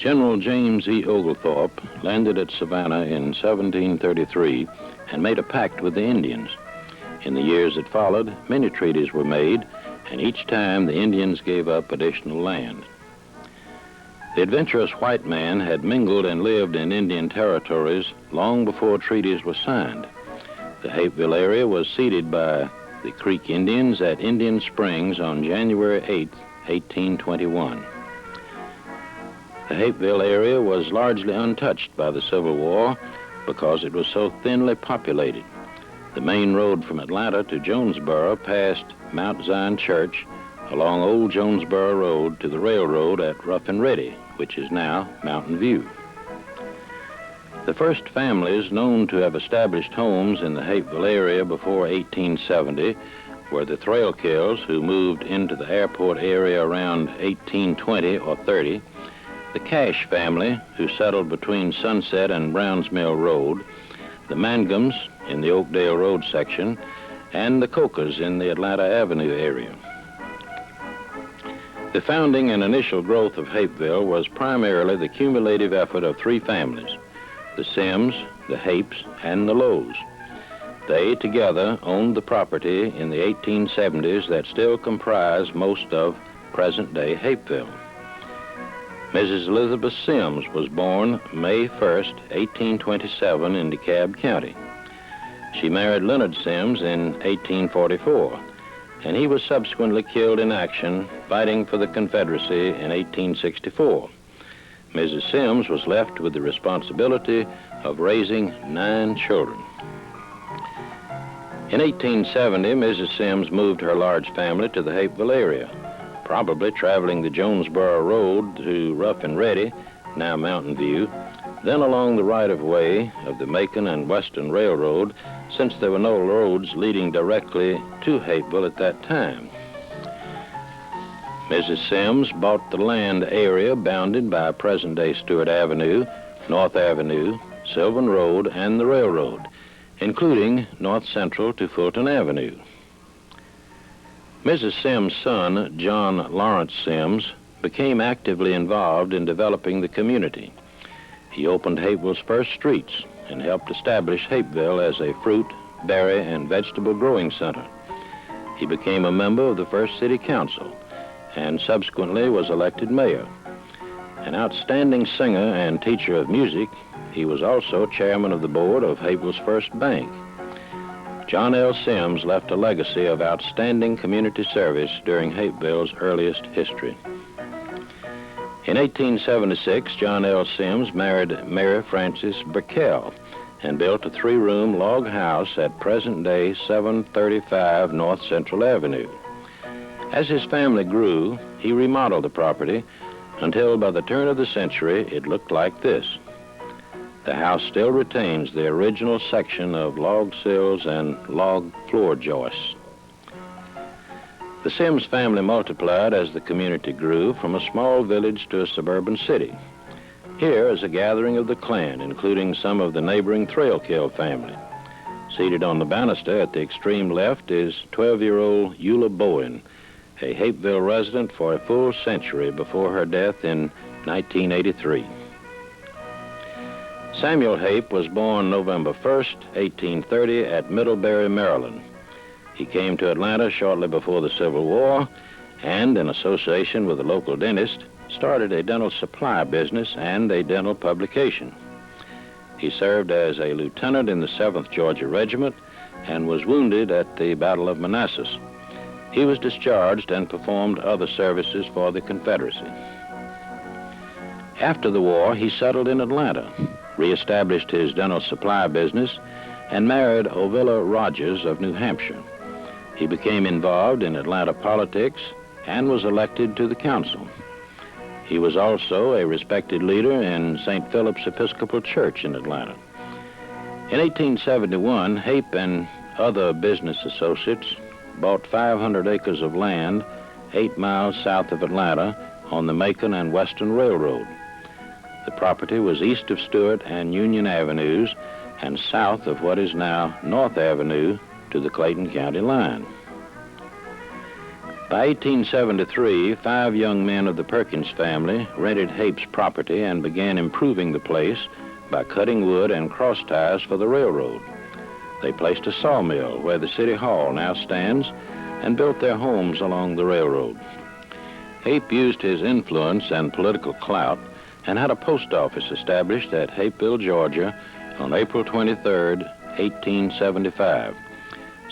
General James E. Oglethorpe landed at Savannah in 1733 and made a pact with the Indians. In the years that followed, many treaties were made, and each time the Indians gave up additional land. The adventurous white man had mingled and lived in Indian territories long before treaties were signed. The Hapeville area was ceded by the Creek Indians at Indian Springs on January 8, 1821. The Hapeville area was largely untouched by the Civil War because it was so thinly populated. The main road from Atlanta to Jonesboro passed Mount Zion Church along Old Jonesboro Road to the railroad at Rough and Ready, which is now Mountain View. The first families known to have established homes in the Hapeville area before 1870 were the Threlkills, who moved into the airport area around 1820 or 30, the Cash family, who settled between Sunset and Browns Mill Road, the Mangums in the Oakdale Road section, and the Cocas in the Atlanta Avenue area. The founding and initial growth of Hapeville was primarily the cumulative effort of three families, the Sims, the Hapes, and the Lows. They together owned the property in the 1870s that still comprise most of present-day Hapeville. Mrs. Elizabeth Sims was born May 1st, 1827 in DeKalb County. She married Leonard Sims in 1844, and he was subsequently killed in action fighting for the Confederacy in 1864. Mrs. Sims was left with the responsibility of raising 9 children. In 1870, Mrs. Sims moved her large family to the Hapeville area, probably traveling the Jonesboro Road to Rough and Ready, now Mountain View, then along the right-of-way of the Macon and Western Railroad, since there were no roads leading directly to Hapeville at that time. Mrs. Sims bought the land area bounded by present-day Stewart Avenue, North Avenue, Sylvan Road, and the railroad, including North Central to Fulton Avenue. Mrs. Sims' son, John Lawrence Sims, became actively involved in developing the community. He opened Hapeville's first streets and helped establish Hapeville as a fruit, berry, and vegetable growing center. He became a member of the first city council and subsequently was elected mayor. An outstanding singer and teacher of music, he was also chairman of the board of Hapeville's first bank. John L. Sims left a legacy of outstanding community service during Hapeville's earliest history. In 1876, John L. Sims married Mary Frances Burkell and built a 3-room log house at present-day 735 North Central Avenue. As his family grew, he remodeled the property until by the turn of the century, it looked like this. The house still retains the original section of log sills and log floor joists. The Sims family multiplied as the community grew from a small village to a suburban city. Here is a gathering of the clan, including some of the neighboring Threlkill family. Seated on the banister at the extreme left is 12-year-old Eula Bowen, a Hapeville resident for a full century before her death in 1983. Samuel Hape was born November 1st, 1830 at Middlebury, Maryland. He came to Atlanta shortly before the Civil War and, in association with a local dentist, started a dental supply business and a dental publication. He served as a lieutenant in the 7th Georgia Regiment and was wounded at the Battle of Manassas. He was discharged and performed other services for the Confederacy. After the war, he settled in Atlanta, reestablished his dental supply business, and married Ovilla Rogers of New Hampshire. He became involved in Atlanta politics and was elected to the council. He was also a respected leader in St. Philip's Episcopal Church in Atlanta. In 1871, Hape and other business associates bought 500 acres of land 8 miles south of Atlanta on the Macon and Western Railroad. The property was east of Stewart and Union Avenues and south of what is now North Avenue to the Clayton County line. By 1873, 5 young men of the Perkins family rented Hape's property and began improving the place by cutting wood and cross ties for the railroad. They placed a sawmill where the city hall now stands and built their homes along the railroad. Hape used his influence and political clout and had a post office established at Hapeville, Georgia on April 23, 1875.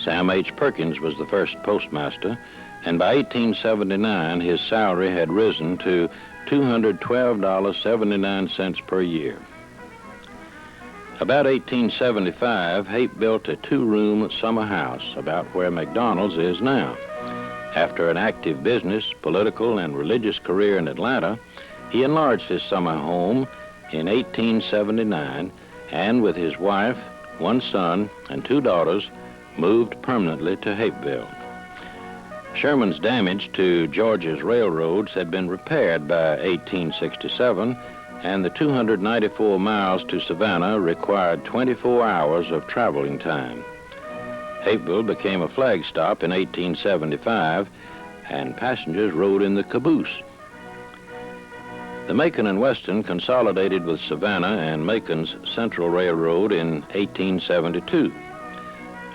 Sam H. Perkins was the first postmaster, and by 1879 his salary had risen to $212.79 per year. About 1875, Hape built a 2-room summer house about where McDonald's is now. After an active business, political, and religious career in Atlanta, he enlarged his summer home in 1879 and with his wife, 1 son, and 2 daughters moved permanently to Hapeville. Sherman's damage to Georgia's railroads had been repaired by 1867, and the 294 miles to Savannah required 24 hours of traveling time. Hapeville became a flag stop in 1875, and passengers rode in the caboose. The Macon and Western consolidated with Savannah and Macon's Central Railroad in 1872.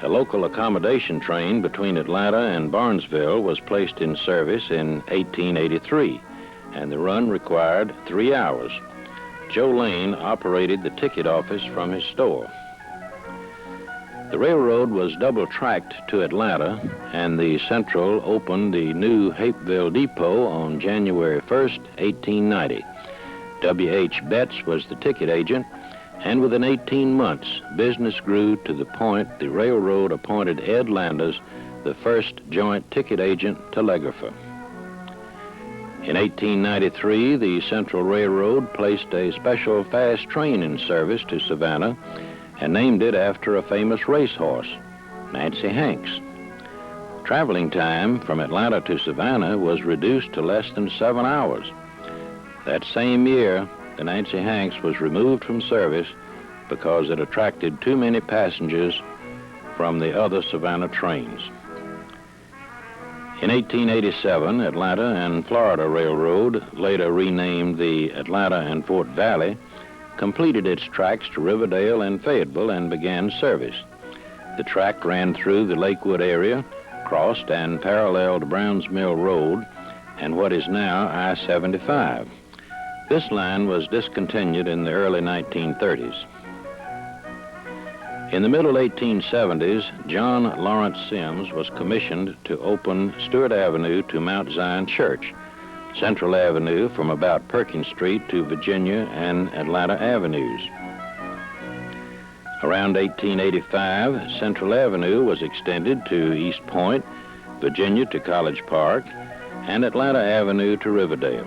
A local accommodation train between Atlanta and Barnesville was placed in service in 1883, and the run required 3 hours. Joe Lane operated the ticket office from his store. The railroad was double-tracked to Atlanta, and the Central opened the new Hapeville Depot on January 1st, 1890. W.H. Betts was the ticket agent, and within 18 months, business grew to the point the railroad appointed Ed Landers the first joint ticket agent telegrapher. In 1893, the Central Railroad placed a special fast train in service to Savannah and named it after a famous racehorse, Nancy Hanks. Traveling time from Atlanta to Savannah was reduced to less than 7 hours. That same year, the Nancy Hanks was removed from service because it attracted too many passengers from the other Savannah trains. In 1887, Atlanta and Florida Railroad, later renamed the Atlanta and Fort Valley, completed its tracks to Riverdale and Fayetteville and began service. The track ran through the Lakewood area, crossed and paralleled Browns Mill Road and what is now I-75. This line was discontinued in the early 1930s. In the middle 1870s, John Lawrence Sims was commissioned to open Stewart Avenue to Mount Zion Church, Central Avenue from about Perkins Street to Virginia and Atlanta Avenues. Around 1885, Central Avenue was extended to East Point, Virginia to College Park, and Atlanta Avenue to Riverdale.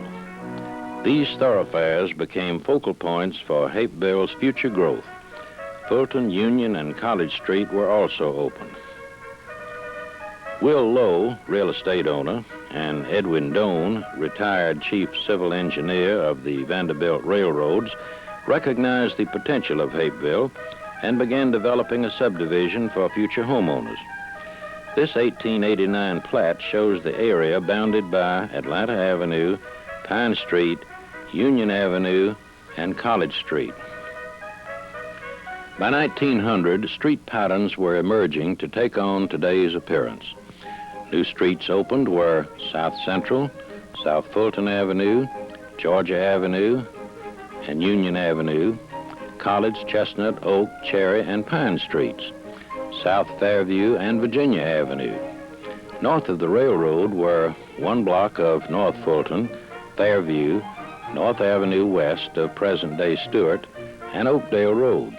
These thoroughfares became focal points for Hapeville's future growth. Fulton, Union, and College Street were also opened. Will Lowe, real estate owner, and Edwin Doane, retired chief civil engineer of the Vanderbilt Railroads, recognized the potential of Hapeville and began developing a subdivision for future homeowners. This 1889 plat shows the area bounded by Atlanta Avenue, Pine Street, Union Avenue, and College Street. By 1900, street patterns were emerging to take on today's appearance. New streets opened were South Central, South Fulton Avenue, Georgia Avenue, and Union Avenue, College, Chestnut, Oak, Cherry, and Pine Streets, South Fairview, and Virginia Avenue. North of the railroad were 1 block of North Fulton, Fairview, North Avenue west of present-day Stewart, and Oakdale Road.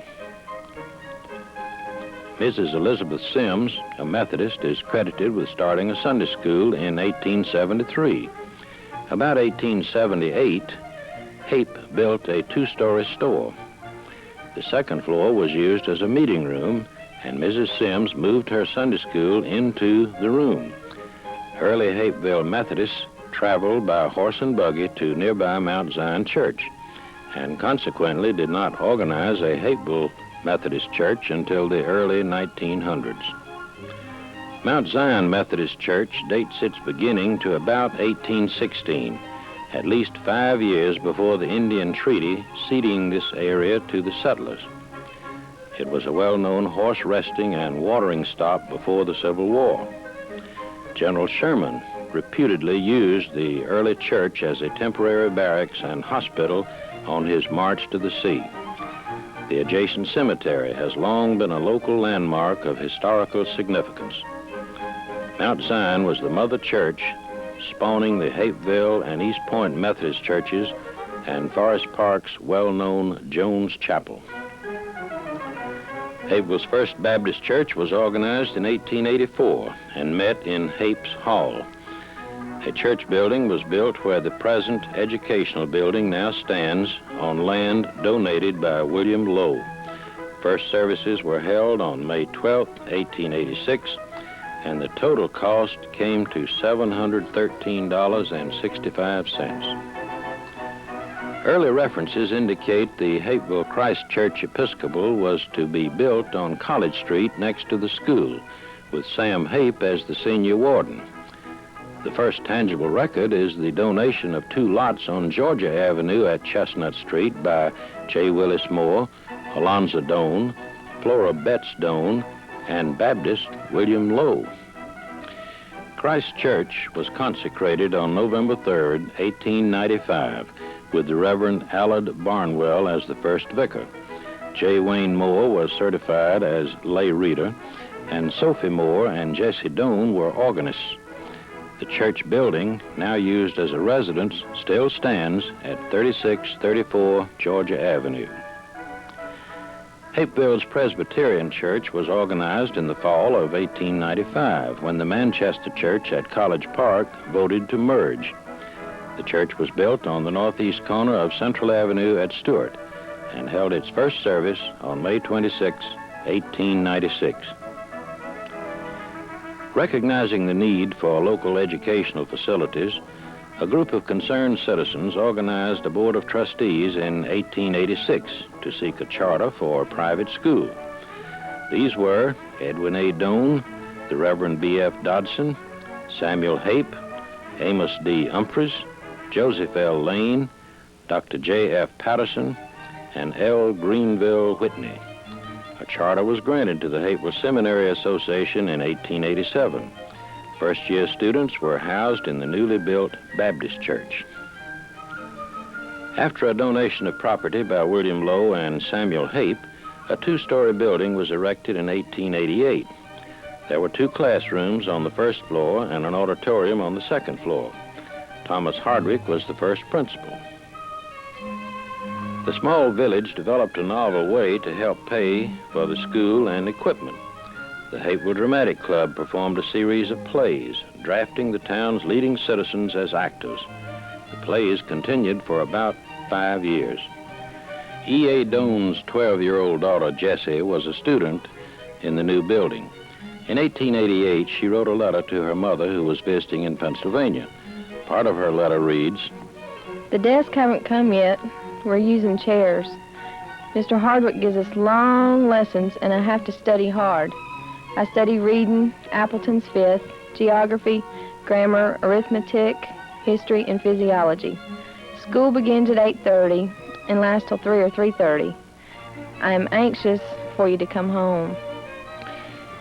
Mrs. Elizabeth Sims, a Methodist, is credited with starting a Sunday school in 1873. About 1878, Hape built a 2-story store. The second floor was used as a meeting room, and Mrs. Sims moved her Sunday school into the room. Early Hapeville Methodists traveled by horse and buggy to nearby Mount Zion Church, and consequently did not organize a Hapeville Methodist Church until the early 1900s. Mount Zion Methodist Church dates its beginning to about 1816, at least 5 years before the Indian Treaty ceding this area to the settlers. It was a well-known horse resting and watering stop before the Civil War. General Sherman reputedly used the early church as a temporary barracks and hospital on his march to the sea. The adjacent cemetery has long been a local landmark of historical significance. Mount Zion was the mother church, spawning the Hapeville and East Point Methodist churches and Forest Park's well-known Jones Chapel. Hapeville's First Baptist Church was organized in 1884 and met in Hapes Hall. A church building was built where the present educational building now stands on land donated by William Lowe. First services were held on May 12, 1886, and the total cost came to $713.65. Early references indicate the Hapeville Christ Church Episcopal was to be built on College Street next to the school, with Sam Hape as the senior warden. The first tangible record is the donation of 2 lots on Georgia Avenue at Chestnut Street by J. Willis Moore, Alonzo Doane, Flora Betts Doane, and Baptist William Lowe. Christ Church was consecrated on November 3, 1895, with the Reverend Allard Barnwell as the first vicar. J. Wayne Moore was certified as lay reader, and Sophie Moore and Jesse Doane were organists. The church building, now used as a residence, still stands at 3634 Georgia Avenue. Hapeville's Presbyterian Church was organized in the fall of 1895 when the Manchester Church at College Park voted to merge. The church was built on the northeast corner of Central Avenue at Stewart and held its first service on May 26, 1896. Recognizing the need for local educational facilities, a group of concerned citizens organized a board of trustees in 1886 to seek a charter for a private school. These were Edwin A. Doane, the Reverend B.F. Dodson, Samuel Hape, Amos D. Humphreys, Joseph L. Lane, Dr. J.F. Patterson, and L. Greenville Whitney. A charter was granted to the Hapeville Seminary Association in 1887. First-year students were housed in the newly built Baptist Church. After a donation of property by William Lowe and Samuel Hape, a 2-story building was erected in 1888. There were 2 classrooms on the first floor and an auditorium on the second floor. Thomas Hardwick was the first principal. The small village developed a novel way to help pay for the school and equipment. The Hapeville Dramatic Club performed a series of plays, drafting the town's leading citizens as actors. The plays continued for about 5 years. E.A. Doane's 12-year-old daughter, Jessie, was a student in the new building. In 1888, she wrote a letter to her mother who was visiting in Pennsylvania. Part of her letter reads, "The desks haven't come yet. We're using chairs. Mr. Hardwick gives us long lessons, and I have to study hard. I study reading, Appleton's Fifth, geography, grammar, arithmetic, history, and physiology. School begins at 8:30 and lasts till 3 or 3:30. I am anxious for you to come home."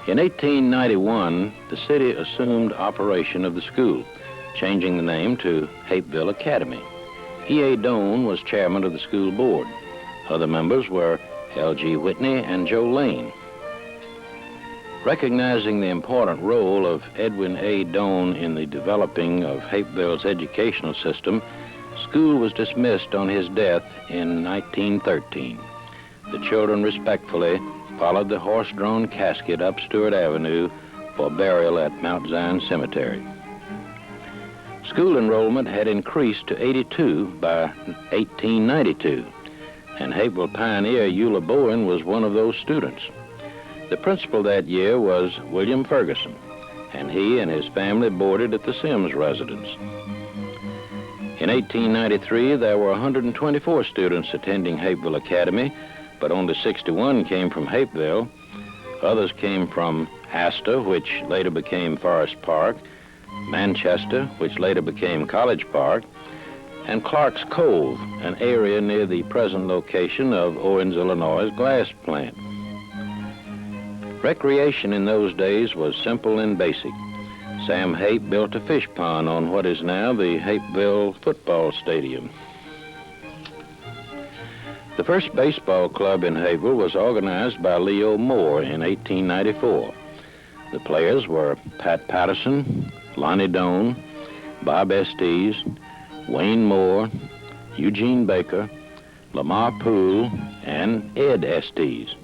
In 1891, the city assumed operation of the school, changing the name to Hapeville Academy. E.A. Doane was chairman of the school board. Other members were L.G. Whitney and Joe Lane. Recognizing the important role of Edwin A. Doane in the developing of Hapeville's educational system, school was dismissed on his death in 1913. The children respectfully followed the horse-drawn casket up Stewart Avenue for burial at Mount Zion Cemetery. School enrollment had increased to 82 by 1892, and Hapeville pioneer Eula Bowen was one of those students. The principal that year was William Ferguson, and he and his family boarded at the Sims residence. In 1893, there were 124 students attending Hapeville Academy, but only 61 came from Hapeville. Others came from Astor, which later became Forest Park, Manchester, which later became College Park, and Clark's Cove, an area near the present location of Owens, Illinois' glass plant. Recreation in those days was simple and basic. Sam Hape built a fish pond on what is now the Hapeville football stadium. The first baseball club in Hapeville was organized by Leo Moore in 1894. The players were Pat Patterson, Lonnie Doan, Bob Estes, Wayne Moore, Eugene Baker, Lamar Poole, and Ed Estes.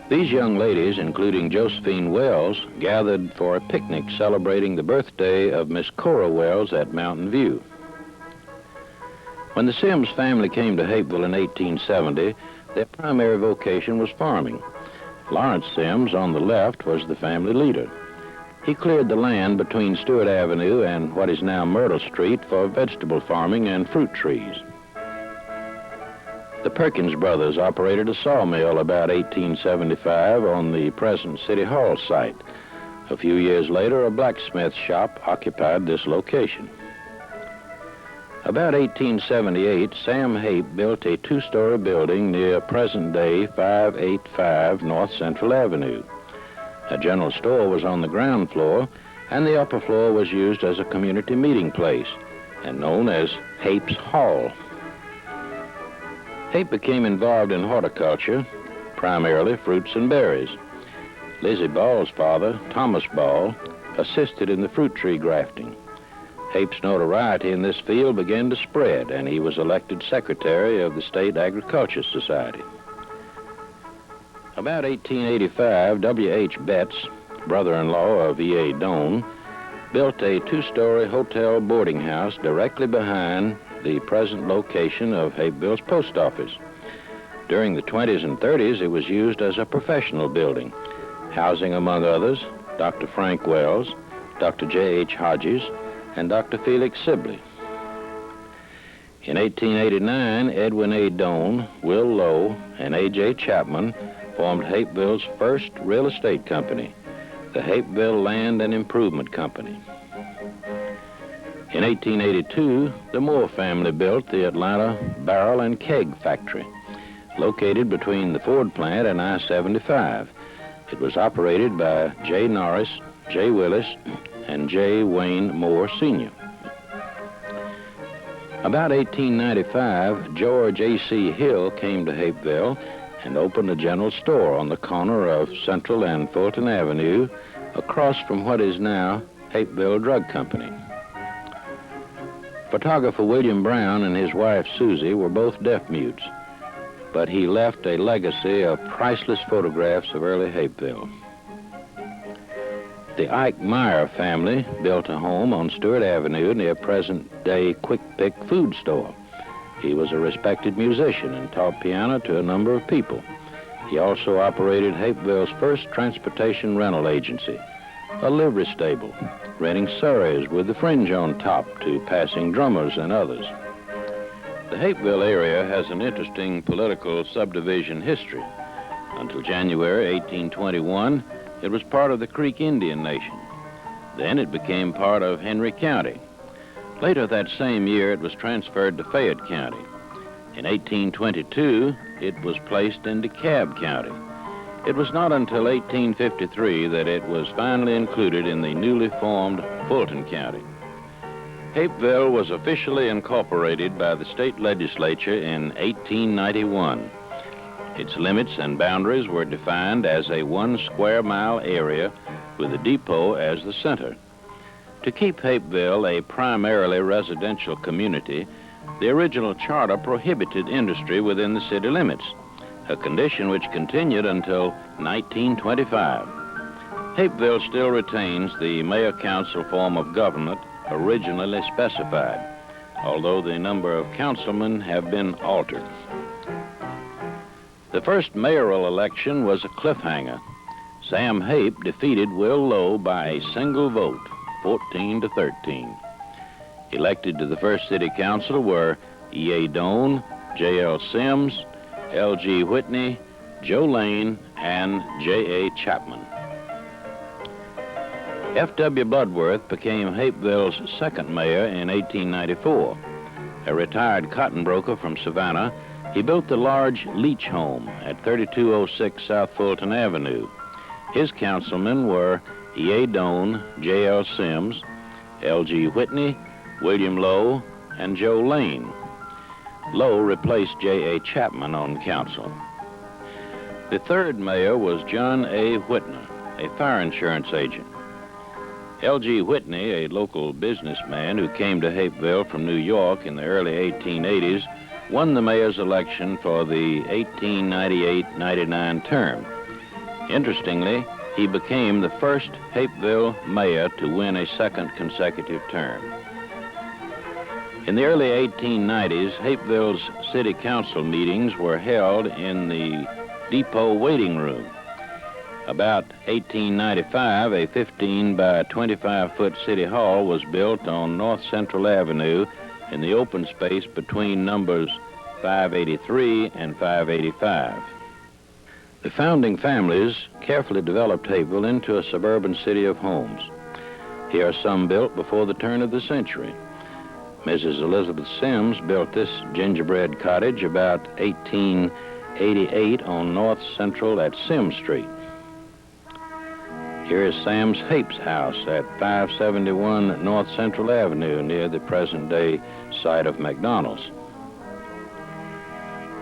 These young ladies, including Josephine Wells, gathered for a picnic celebrating the birthday of Miss Cora Wells at Mountain View. When the Sims family came to Hapeville in 1870, their primary vocation was farming. Lawrence Sims, on the left, was the family leader. He cleared the land between Stewart Avenue and what is now Myrtle Street for vegetable farming and fruit trees. The Perkins brothers operated a sawmill about 1875 on the present City Hall site. A few years later, a blacksmith shop occupied this location. About 1878, Sam Hape built a two-story building near present-day 585 North Central Avenue. A general store was on the ground floor, and the upper floor was used as a community meeting place and known as Hape's Hall. Hape became involved in horticulture, primarily fruits and berries. Lizzie Ball's father, Thomas Ball, assisted in the fruit tree grafting. Hape's notoriety in this field began to spread, and he was elected secretary of the State Agriculture Society. About 1885, W.H. Betts, brother-in-law of E.A. Doan, built a two-story hotel boarding house directly behind the present location of Hapeville's post office. During the 20s and 30s, it was used as a professional building, housing, among others, Dr. Frank Wells, Dr. J.H. Hodges, and Dr. Felix Sibley. In 1889, Edwin A. Doan, Will Lowe, and A.J. Chapman formed Hapeville's first real estate company, the Hapeville Land and Improvement Company. In 1882, the Moore family built the Atlanta Barrel and Keg Factory, located between the Ford plant and I-75. It was operated by J. Norris, J. Willis, and J. Wayne Moore Sr. About 1895, George A.C. Hill came to Hapeville and opened a general store on the corner of Central and Fulton Avenue, across from what is now Hapeville Drug Company. Photographer William Brown and his wife Susie were both deaf mutes, but he left a legacy of priceless photographs of early Hapeville. The Ike Meyer family built a home on Stewart Avenue near present-day Quick Pick food store. He was a respected musician and taught piano to a number of people. He also operated Hapeville's first transportation rental agency, a livery stable, renting surreys with the fringe on top to passing drummers and others. The Hapeville area has an interesting political subdivision history. Until January 1821, it was part of the Creek Indian Nation. Then it became part of Henry County. Later that same year, it was transferred to Fayette County. In 1822, it was placed into Cobb County. It was not until 1853 that it was finally included in the newly formed Fulton County. Hapeville was officially incorporated by the state legislature in 1891. Its limits and boundaries were defined as a 1 square mile area with a depot as the center. To keep Hapeville a primarily residential community, the original charter prohibited industry within the city limits, a condition which continued until 1925. Hapeville still retains the mayor-council form of government originally specified, although the number of councilmen have been altered. The first mayoral election was a cliffhanger. Sam Hape defeated Will Lowe by a single vote, 14-13. Elected to the first city council were E.A. Doan, J.L. Sims, L.G. Whitney, Joe Lane, and J.A. Chapman. F.W. Bloodworth became Hapeville's second mayor in 1894. A retired cotton broker from Savannah, he built the large Leach home at 3206 South Fulton Avenue. His councilmen were E.A. Doane, J.L. Sims, L.G. Whitney, William Lowe, and Joe Lane. Lowe replaced J.A. Chapman on council. The third mayor was John A. Whitner, a fire insurance agent. L.G. Whitney, a local businessman who came to Hapeville from New York in the early 1880s, won the mayor's election for the 1898-99 term. Interestingly, he became the first Hapeville mayor to win a second consecutive term. In the early 1890s, Hapeville's city council meetings were held in the depot waiting room. About 1895, a 15 by 25-foot city hall was built on North Central Avenue in the open space between numbers 583 and 585. The founding families carefully developed Hapeville into a suburban city of homes. Here are some built before the turn of the century. Mrs. Elizabeth Sims built this gingerbread cottage about 1888 on North Central at Sims Street. Here is Sam's Hape's house at 571 North Central Avenue near the present-day site of McDonald's.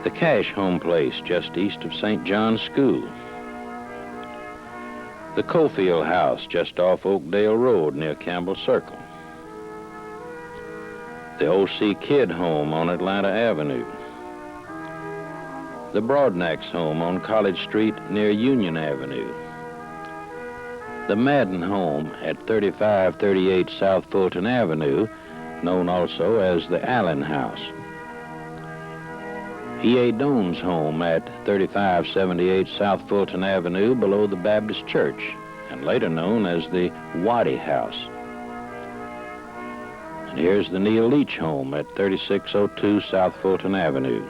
The Cash home place just east of St. John's School. The Cofield house just off Oakdale Road near Campbell Circle. The O.C. Kidd home on Atlanta Avenue. The Broadnax home on College Street near Union Avenue. The Madden home at 3538 South Fulton Avenue, known also as the Allen House. E.A. Doane's home at 3578 South Fulton Avenue below the Baptist Church, and later known as the Waddy House. And here's the Neil Leach home at 3602 South Fulton Avenue.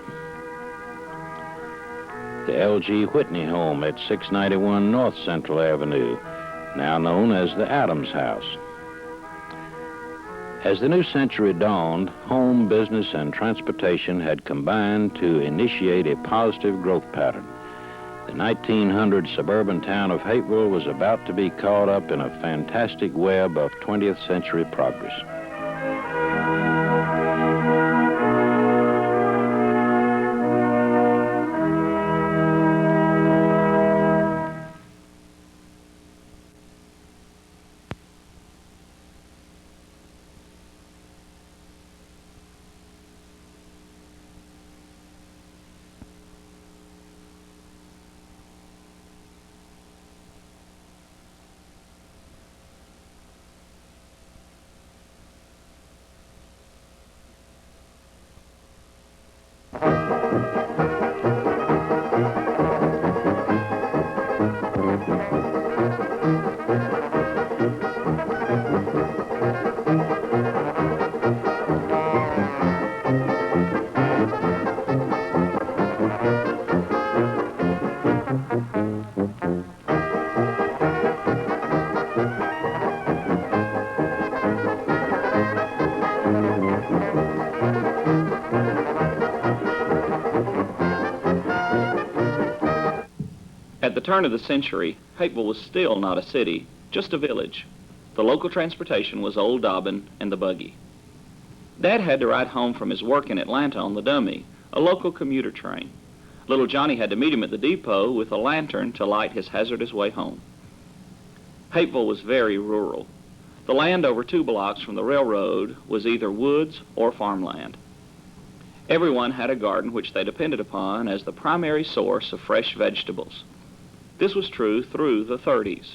The L.G. Whitney home at 691 North Central Avenue, now known as the Adams House. As the new century dawned, home, business, and transportation had combined to initiate a positive growth pattern. The 1900 suburban town of Hapeville was about to be caught up in a fantastic web of 20th century progress. At the turn of the century, Hapeville was still not a city, just a village. The local transportation was Old Dobbin and the buggy. Dad had to ride home from his work in Atlanta on the Dummy, a local commuter train. Little Johnny had to meet him at the depot with a lantern to light his hazardous way home. Hapeville was very rural. The land over 2 blocks from the railroad was either woods or farmland. Everyone had a garden which they depended upon as the primary source of fresh vegetables. This was true through the 30s.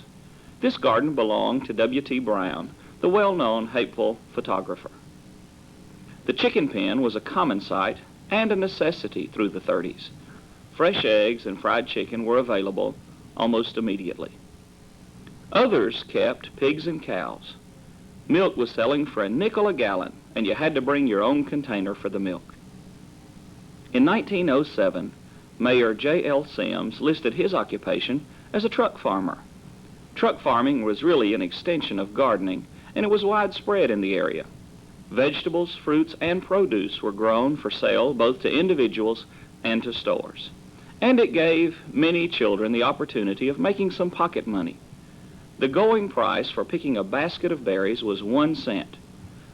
This garden belonged to W.T. Brown, the well-known Hapeville photographer. The chicken pen was a common sight and a necessity through the 30s. Fresh eggs and fried chicken were available almost immediately. Others kept pigs and cows. Milk was selling for $0.05 a gallon, and you had to bring your own container for the milk. In 1907, Mayor J.L. Sims listed his occupation as a truck farmer. Truck farming was really an extension of gardening, and it was widespread in the area. Vegetables, fruits, and produce were grown for sale both to individuals and to stores. And it gave many children the opportunity of making some pocket money. The going price for picking a basket of berries was 1 cent.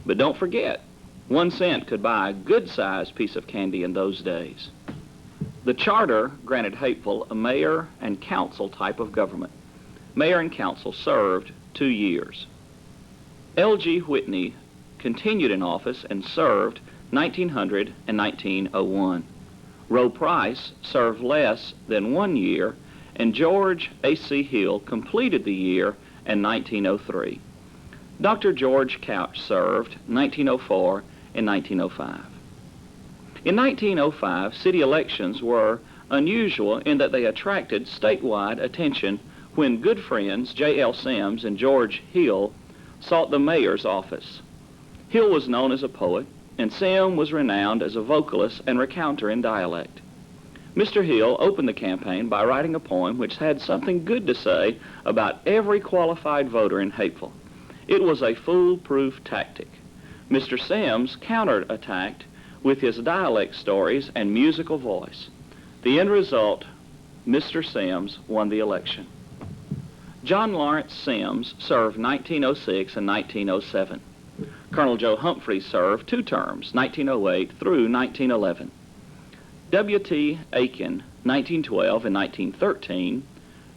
But don't forget, 1 cent could buy a good-sized piece of candy in those days. The charter granted Hapeville a mayor and council type of government. Mayor and council served 2 years. L.G. Whitney continued in office and served 1900 and 1901. Roe Price served less than 1 year, and George A.C. Hill completed the year in 1903. Dr. George Couch served 1904 and 1905. In 1905, city elections were unusual in that they attracted statewide attention when good friends J.L. Sims and George Hill sought the mayor's office. Hill was known as a poet, and Sims was renowned as a vocalist and recounter in dialect. Mr. Hill opened the campaign by writing a poem which had something good to say about every qualified voter in Hapeville. It was a foolproof tactic. Mr. Sims counterattacked with his dialect stories and musical voice. The end result, Mr. Sims won the election. John Lawrence Sims served 1906 and 1907. Colonel Joe Humphreys served 2 terms, 1908 through 1911. W.T. Aiken, 1912 and 1913.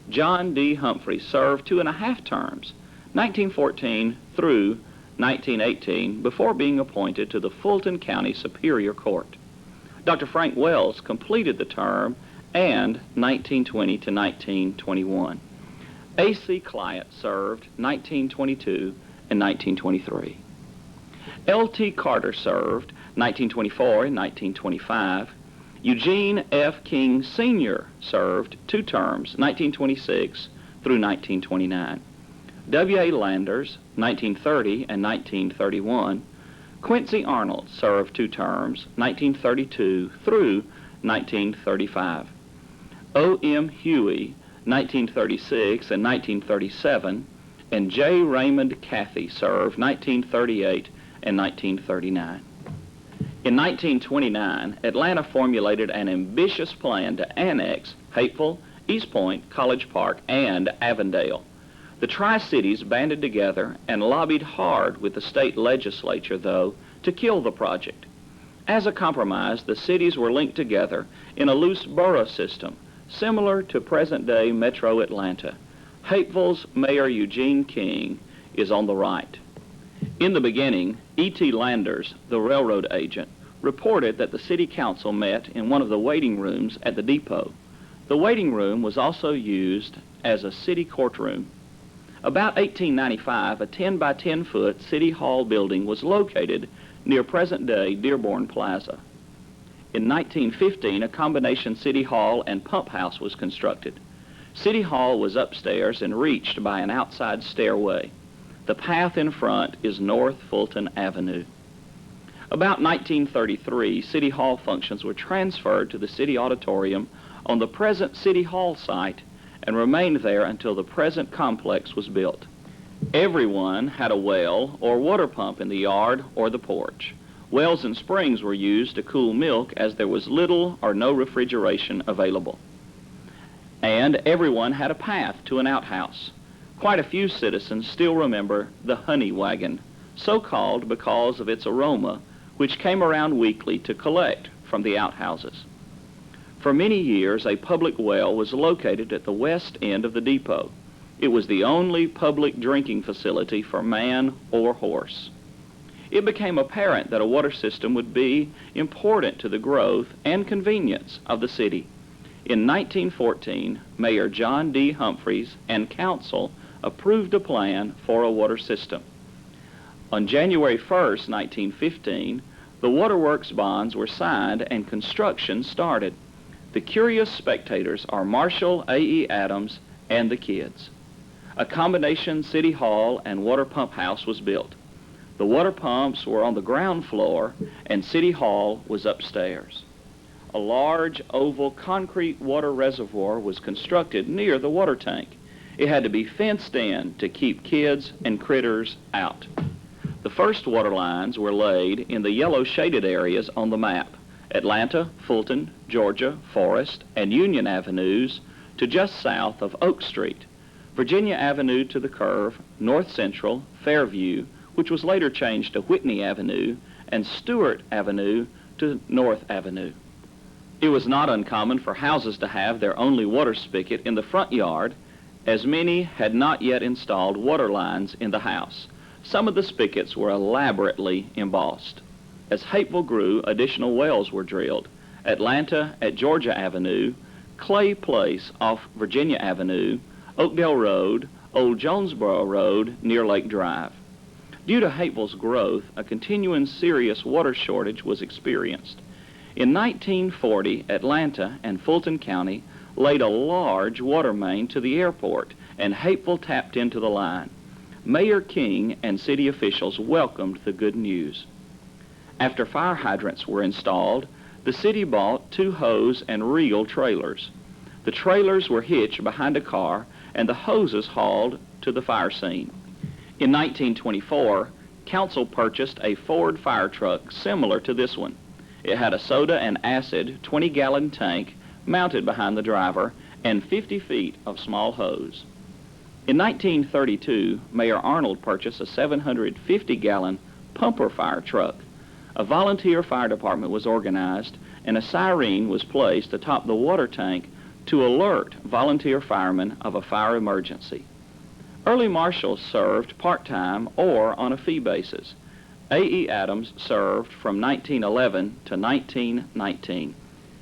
John D. Humphreys served 2.5 terms, 1914 through 1918, before being appointed to the Fulton County Superior Court. Dr. Frank Wells completed the term and 1920 to 1921. A.C. Client served 1922 and 1923. L.T. Carter served 1924 and 1925. Eugene F. King Sr. served 2 terms, 1926 through 1929. W.A. Landers, 1930 and 1931. Quincy Arnold served 2 terms, 1932 through 1935. O.M. Huey, 1936 and 1937, and J. Raymond Cathy served 1938 and 1939. In 1929, Atlanta formulated an ambitious plan to annex Hapeville, East Point, College Park, and Avondale. The Tri-Cities banded together and lobbied hard with the state legislature, though, to kill the project. As a compromise, the cities were linked together in a loose borough system, similar to present-day Metro Atlanta. Hapeville's Mayor Eugene King is on the right. In the beginning, E.T. Landers, the railroad agent, reported that the city council met in one of the waiting rooms at the depot. The waiting room was also used as a city courtroom. About 1895, a 10 by 10 foot city hall building was located near present-day Dearborn Plaza. In 1915, a combination city hall and pump house was constructed. City Hall was upstairs and reached by an outside stairway. The path in front is North Fulton Avenue. About 1933, City Hall functions were transferred to the City Auditorium on the present City Hall site and remained there until the present complex was built. Everyone had a well or water pump in the yard or the porch. Wells and springs were used to cool milk as there was little or no refrigeration available. And everyone had a path to an outhouse. Quite a few citizens still remember the honey wagon, so called because of its aroma, which came around weekly to collect from the outhouses. For many years, a public well was located at the west end of the depot. It was the only public drinking facility for man or horse. It became apparent that a water system would be important to the growth and convenience of the city. In 1914, Mayor John D. Humphreys and council approved a plan for a water system. On January 1st, 1915, the waterworks bonds were signed and construction started. The curious spectators are Marshall A.E. Adams and the kids. A combination city hall and water pump house was built. The water pumps were on the ground floor and City Hall was upstairs. a large oval concrete water reservoir was constructed near the water tank. It had to be fenced in to keep kids and critters out. The first water lines were laid in the yellow shaded areas on the map: Atlanta, Fulton, Georgia, Forest, and Union Avenues to just south of Oak Street, Virginia Avenue to the curve, North Central, Fairview, which was later changed to Whitney Avenue, and Stewart Avenue to North Avenue. It was not uncommon for houses to have their only water spigot in the front yard, as many had not yet installed water lines in the house. Some of the spigots were elaborately embossed. As Hapeville grew, additional wells were drilled. Atlanta at Georgia Avenue, Clay Place off Virginia Avenue, Oakdale Road, Old Jonesboro Road near Lake Drive. Due to Hapeville's growth, a continuing serious water shortage was experienced. In 1940, Atlanta and Fulton County laid a large water main to the airport, and Hapeville tapped into the line. Mayor King and city officials welcomed the good news. After fire hydrants were installed, the city bought 2 hose and reel trailers. The trailers were hitched behind a car, and the hoses hauled to the fire scene. In 1924, council purchased a Ford fire truck similar to this one. It had a soda and acid 20-gallon tank mounted behind the driver and 50 feet of small hose. In 1932, Mayor Arnold purchased a 750-gallon pumper fire truck. A volunteer fire department was organized, and a siren was placed atop the water tank to alert volunteer firemen of a fire emergency. Early marshals served part-time or on a fee basis. A.E. Adams served from 1911 to 1919.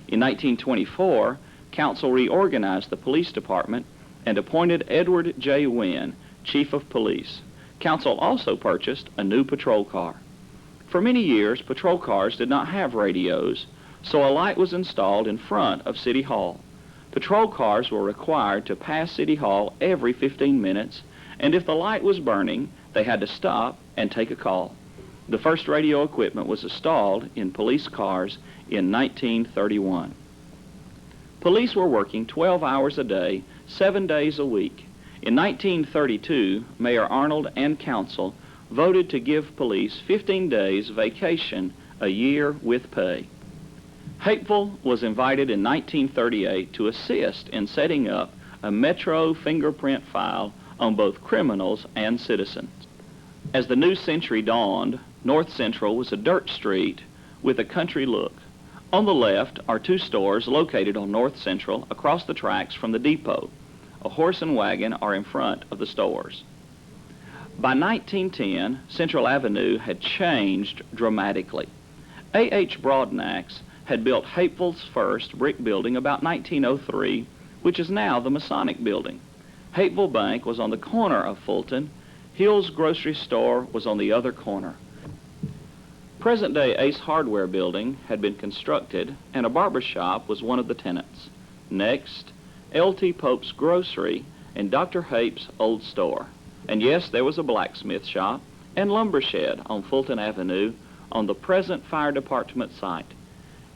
In 1924, council reorganized the police department and appointed Edward J. Wynn, chief of police. Council also purchased a new patrol car. For many years, patrol cars did not have radios, so a light was installed in front of City Hall. Patrol cars were required to pass City Hall every 15 minutes, and if the light was burning, they had to stop and take a call. The first radio equipment was installed in police cars in 1931. Police were working 12 hours a day, 7 days a week. In 1932, Mayor Arnold and council voted to give police 15 days vacation a year with pay. Hapeville was invited in 1938 to assist in setting up a Metro fingerprint file on both criminals and citizens. As the new century dawned, North Central was a dirt street with a country look. On the left are 2 stores located on North Central across the tracks from the depot. A horse and wagon are in front of the stores. By 1910, Central Avenue had changed dramatically. A.H. Broadnax had built Hapeville's first brick building about 1903, which is now the Masonic Building. Hapeville Bank was on the corner of Fulton. Hill's grocery store was on the other corner. Present-day Ace Hardware building had been constructed, and a barber shop was one of the tenants. Next, L.T. Pope's Grocery and Dr. Hape's Old Store. And yes, there was a blacksmith shop and lumber shed on Fulton Avenue on the present fire department site.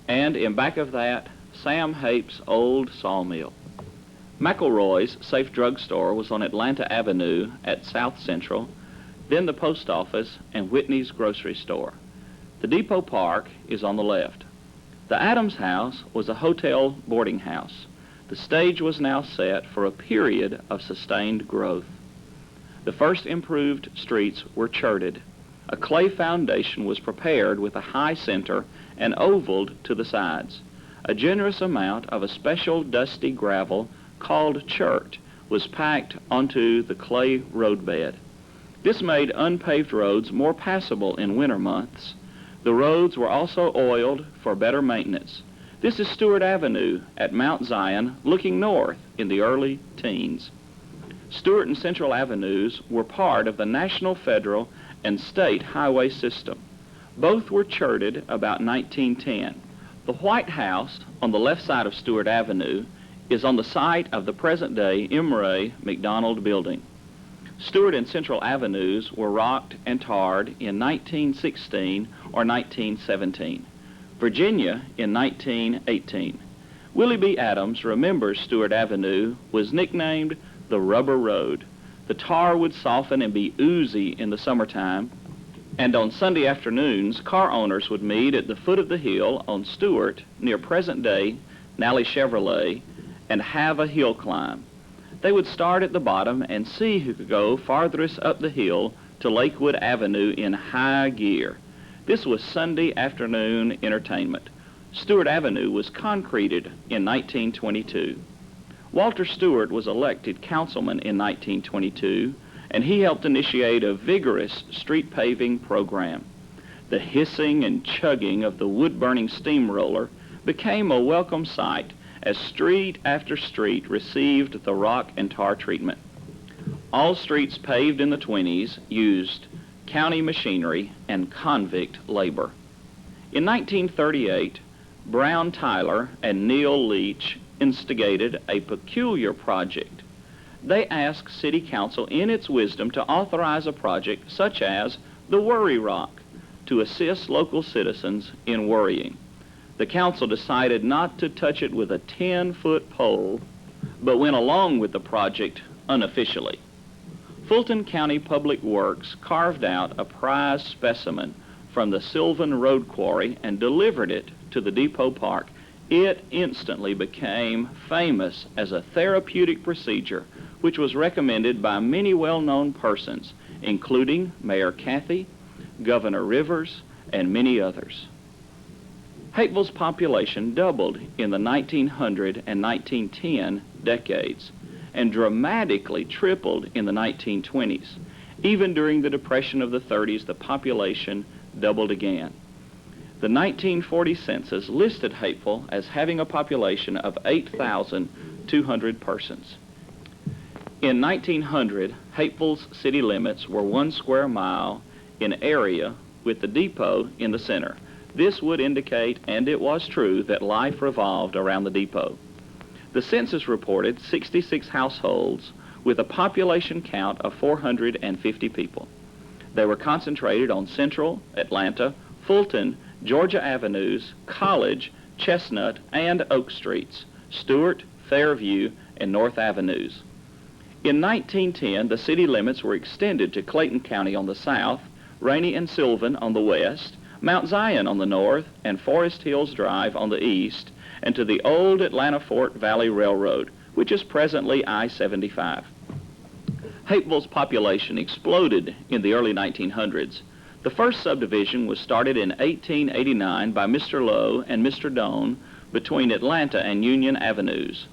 And in back of that, Sam Hape's old sawmill. McElroy's Safe Drug Store was on Atlanta Avenue at South Central, then the post office and Whitney's grocery store. The Depot Park is on the left. The Adams House was a hotel boarding house. The stage was now set for a period of sustained growth. The first improved streets were charted. A clay foundation was prepared with a high center and ovaled to the sides. A generous amount of a special dusty gravel called chert was packed onto the clay roadbed. This made unpaved roads more passable in winter months. The roads were also oiled for better maintenance. This is Stewart Avenue at Mount Zion, looking north in the early teens. Stewart and Central Avenues were part of the National Federal and State Highway System. Both were charted about 1910. The White House on the left side of Stewart Avenue is on the site of the present-day M. Ray McDonald Building. Stewart and Central Avenues were rocked and tarred in 1916 or 1917. Virginia in 1918. Willie B. Adams remembers Stewart Avenue was nicknamed the Rubber Road. The tar would soften and be oozy in the summertime, and on Sunday afternoons, car owners would meet at the foot of the hill on Stewart, near present-day Nally Chevrolet, and have a hill climb. They would start at the bottom and see who could go farthest up the hill to Lakewood Avenue in high gear. This was Sunday afternoon entertainment. Stewart Avenue was concreted in 1922. Walter Stewart was elected councilman in 1922, and he helped initiate a vigorous street paving program. The hissing and chugging of the wood-burning steamroller became a welcome sight as street after street received the rock and tar treatment. All streets paved in the 20s used county machinery and convict labor. In 1938, Brown Tyler and Neil Leach instigated a peculiar project. They asked City Council in its wisdom to authorize a project such as the Worry Rock to assist local citizens in worrying. The council decided not to touch it with a 10-foot pole, but went along with the project unofficially. Fulton County Public Works carved out a prize specimen from the Sylvan Road Quarry and delivered it to the Depot Park. It instantly became famous as a therapeutic procedure which was recommended by many well-known persons, including Mayor Cathy, Governor Rivers, and many others. Hapeville's population doubled in the 1900 and 1910 decades and dramatically tripled in the 1920s. Even during the Depression of the 30s, the population doubled again. The 1940 census listed Hapeville as having a population of 8,200 persons. In 1900, Hapeville's city limits were 1 square mile in area with the depot in the center. This would indicate, and it was true, that life revolved around the depot. The census reported 66 households with a population count of 450 people. They were concentrated on Central, Atlanta, Fulton, Georgia Avenues, College, Chestnut, and Oak Streets, Stewart, Fairview, and North Avenues. In 1910, the city limits were extended to Clayton County on the south, Rainey and Sylvan on the west, Mount Zion on the north, and Forest Hills Drive on the east, and to the old Atlanta-Fort Valley Railroad, which is presently I-75. Hapeville's population exploded in the early 1900s. The first subdivision was started in 1889 by Mr. Lowe and Mr. Doane between Atlanta and Union Avenues.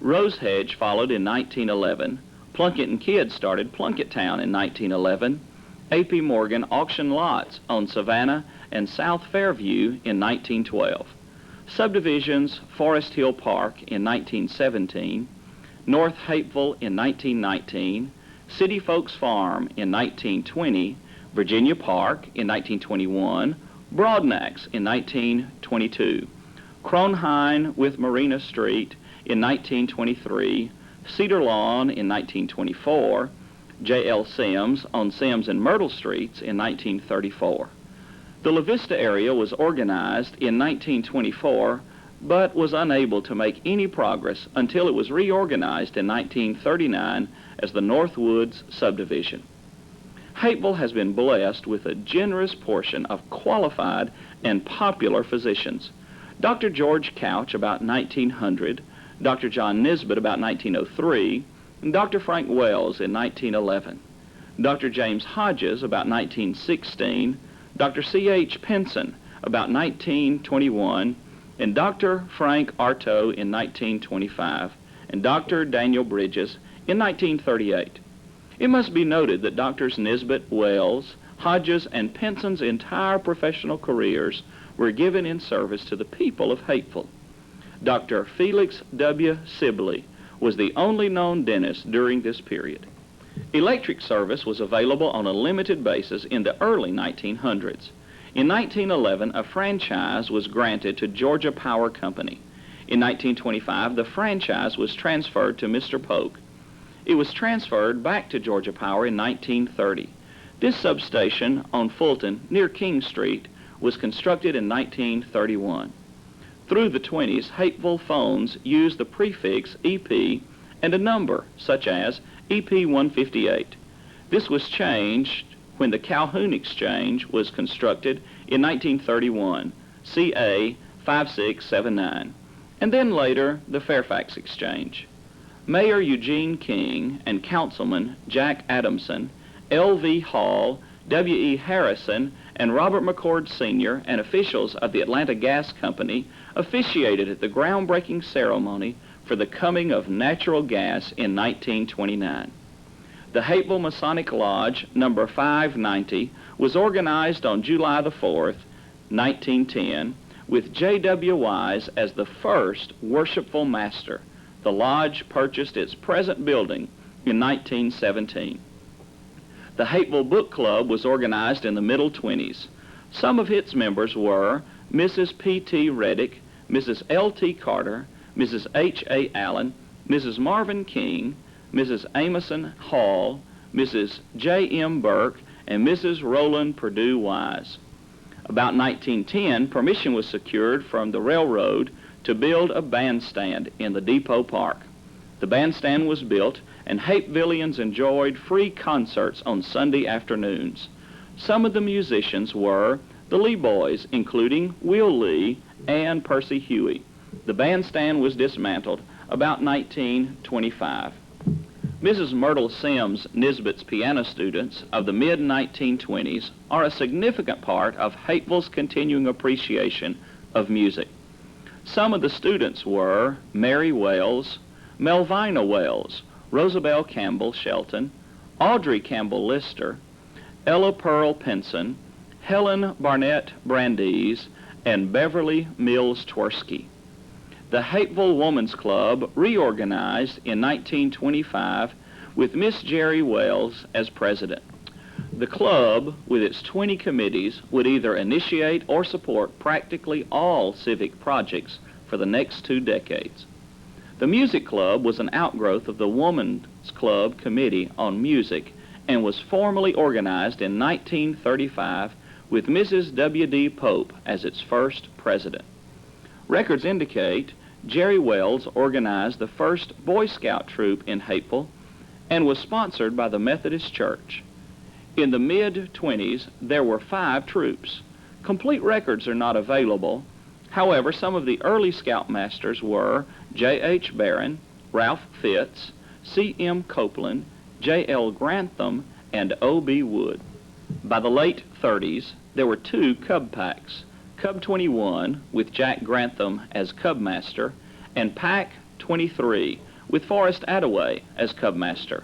Rosehedge followed in 1911. Plunkett and Kidd started Plunketttown in 1911. A.P. Morgan auctioned lots on Savannah and South Fairview in 1912. Subdivisions Forest Hill Park in 1917, North Hapeville in 1919, City Folks Farm in 1920, Virginia Park in 1921, Broadnax in 1922, Kronheim with Marina Street in 1923, Cedar Lawn in 1924, J.L. Sims on Sims and Myrtle Streets in 1934. The La Vista area was organized in 1924, but was unable to make any progress until it was reorganized in 1939 as the Northwoods subdivision. Hapeville has been blessed with a generous portion of qualified and popular physicians. Dr. George Couch about 1900, Dr. John Nisbet about 1903, and Dr. Frank Wells in 1911. Dr. James Hodges about 1916, Dr. C.H. Pinson about 1921, and Dr. Frank Arto in 1925, and Dr. Daniel Bridges in 1938. It must be noted that Drs. Nisbet, Wells, Hodges, and Pinson's entire professional careers were given in service to the people of Hapeville. Dr. Felix W. Sibley was the only known dentist during this period. Electric service was available on a limited basis in the early 1900s. In 1911, a franchise was granted to Georgia Power Company. In 1925, the franchise was transferred to Mr. Polk. It was transferred back to Georgia Power in 1930. This substation on Fulton, near King Street, was constructed in 1931. Through the 20s, Hapeville phones used the prefix EP and a number, such as EP 158. This was changed when the Calhoun Exchange was constructed in 1931, CA 5679, and then later the Fairfax Exchange. Mayor Eugene King and Councilman Jack Adamson, L.V. Hall, W.E. Harrison, and Robert McCord Sr. and officials of the Atlanta Gas Company officiated at the groundbreaking ceremony for the coming of natural gas in 1929. The Hapeville Masonic Lodge, number 590, was organized on July the 4th, 1910, with J.W. Wise as the first worshipful master. The lodge purchased its present building in 1917. The Hapeville Book Club was organized in the middle 20s. Some of its members were Mrs. P.T. Reddick, Mrs. L.T. Carter, Mrs. H.A. Allen, Mrs. Marvin King, Mrs. Amoson Hall, Mrs. J.M. Burke, and Mrs. Roland Purdue Wise. About 1910, permission was secured from the railroad to build a bandstand in the Depot Park. The bandstand was built, and Hapevillians enjoyed free concerts on Sunday afternoons. Some of the musicians were the Lee Boys, including Will Lee and Percy Huey. The bandstand was dismantled about 1925. Mrs. Myrtle Sims Nisbet's piano students of the mid-1920s are a significant part of Hapeville's continuing appreciation of music. Some of the students were Mary Wells, Melvina Wells, Rosabelle Campbell Shelton, Audrey Campbell Lister, Ella Pearl Pinson, Helen Barnett Brandeis, and Beverly Mills Tversky. The Hapeville Woman's Club reorganized in 1925 with Miss Jerry Wells as president. The club, with its 20 committees, would either initiate or support practically all civic projects for the next 2 decades. The Music Club was an outgrowth of the Woman's Club Committee on Music and was formally organized in 1935 with Mrs. W.D. Pope as its first president. Records indicate Jerry Wells organized the first Boy Scout troop in Hapeville and was sponsored by the Methodist Church. In the mid-20s, there were 5 troops. Complete records are not available. However, some of the early Scoutmasters were J.H. Barron, Ralph Fitz, C.M. Copeland, J.L. Grantham, and O.B. Wood. By the late 30s, there were 2 Cub Packs, Cub 21 with Jack Grantham as Cubmaster, and Pack 23 with Forrest Attaway as Cubmaster.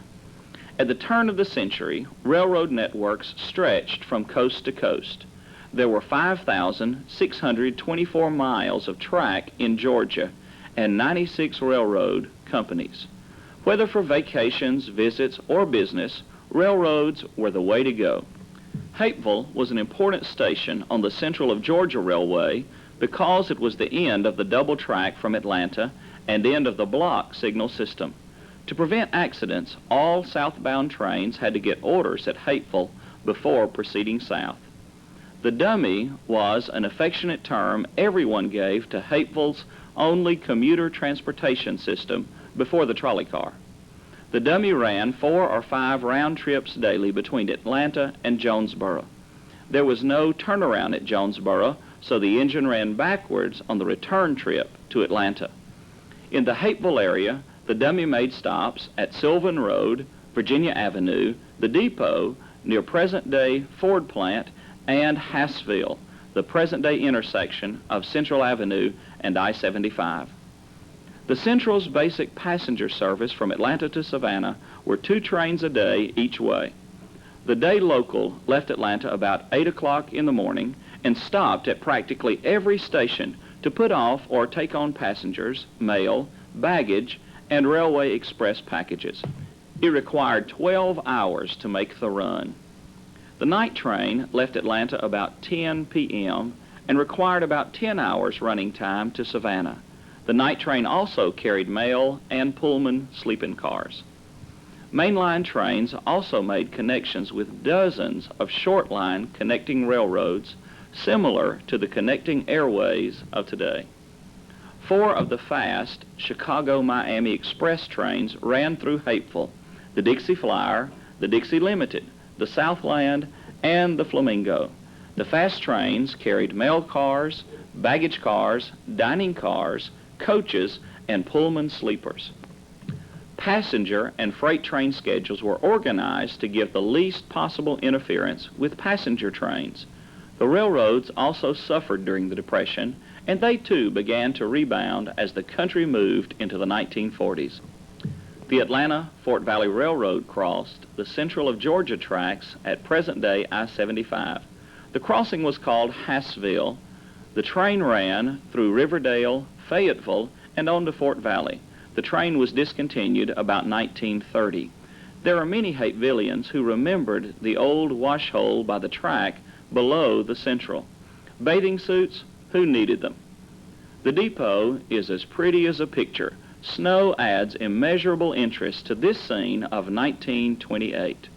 At the turn of the century, railroad networks stretched from coast to coast. There were 5,624 miles of track in Georgia and 96 railroad companies. Whether for vacations, visits, or business, railroads were the way to go. Hapeville was an important station on the Central of Georgia Railway because it was the end of the double track from Atlanta and end of the block signal system. To prevent accidents, all southbound trains had to get orders at Hapeville before proceeding south. The dummy was an affectionate term everyone gave to Hapeville's only commuter transportation system before the trolley car. The dummy ran 4 or 5 round trips daily between Atlanta and Jonesboro. There was no turnaround at Jonesboro, so the engine ran backwards on the return trip to Atlanta. In the Hapeville area, the dummy made stops at Sylvan Road, Virginia Avenue, the depot near present-day Ford plant, and Hassville, the present-day intersection of Central Avenue and I-75. The Central's basic passenger service from Atlanta to Savannah were 2 trains a day each way. The day local left Atlanta about 8 o'clock in the morning and stopped at practically every station to put off or take on passengers, mail, baggage, and railway express packages. It required 12 hours to make the run. The night train left Atlanta about 10 p.m. and required about 10 hours running time to Savannah. The night train also carried mail and Pullman sleeping cars. Mainline trains also made connections with dozens of short line connecting railroads similar to the connecting airways of today. 4 of the fast Chicago-Miami Express trains ran through Hapeville: the Dixie Flyer, the Dixie Limited, the Southland, and the Flamingo. The fast trains carried mail cars, baggage cars, dining cars, coaches, and Pullman sleepers. Passenger and freight train schedules were organized to give the least possible interference with passenger trains. The railroads also suffered during the Depression, and they too began to rebound as the country moved into the 1940s. The Atlanta-Fort Valley Railroad crossed the central of Georgia tracks at present-day I-75. The crossing was called Hassville. The train ran through Riverdale, Fayetteville, and on to Fort Valley. The train was discontinued about 1930. There are many Hapevillians who remembered the old wash hole by the track below the Central. Bathing suits, who needed them? The depot is as pretty as a picture. Snow adds immeasurable interest to this scene of 1928.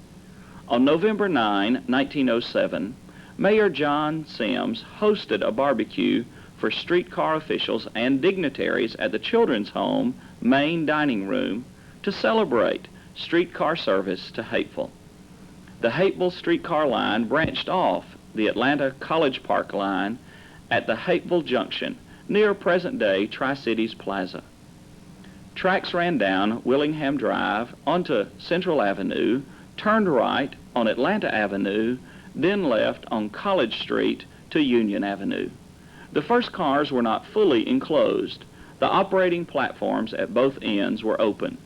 On November 9, 1907, Mayor John Sims hosted a barbecue for streetcar officials and dignitaries at the Children's Home main dining room to celebrate streetcar service to Hapeville. The Hapeville streetcar line branched off the Atlanta College Park line at the Hapeville Junction near present-day Tri-Cities Plaza. Tracks ran down Willingham Drive onto Central Avenue, turned right on Atlanta Avenue, then left on College Street to Union Avenue. The first cars were not fully enclosed. The operating platforms at both ends were open.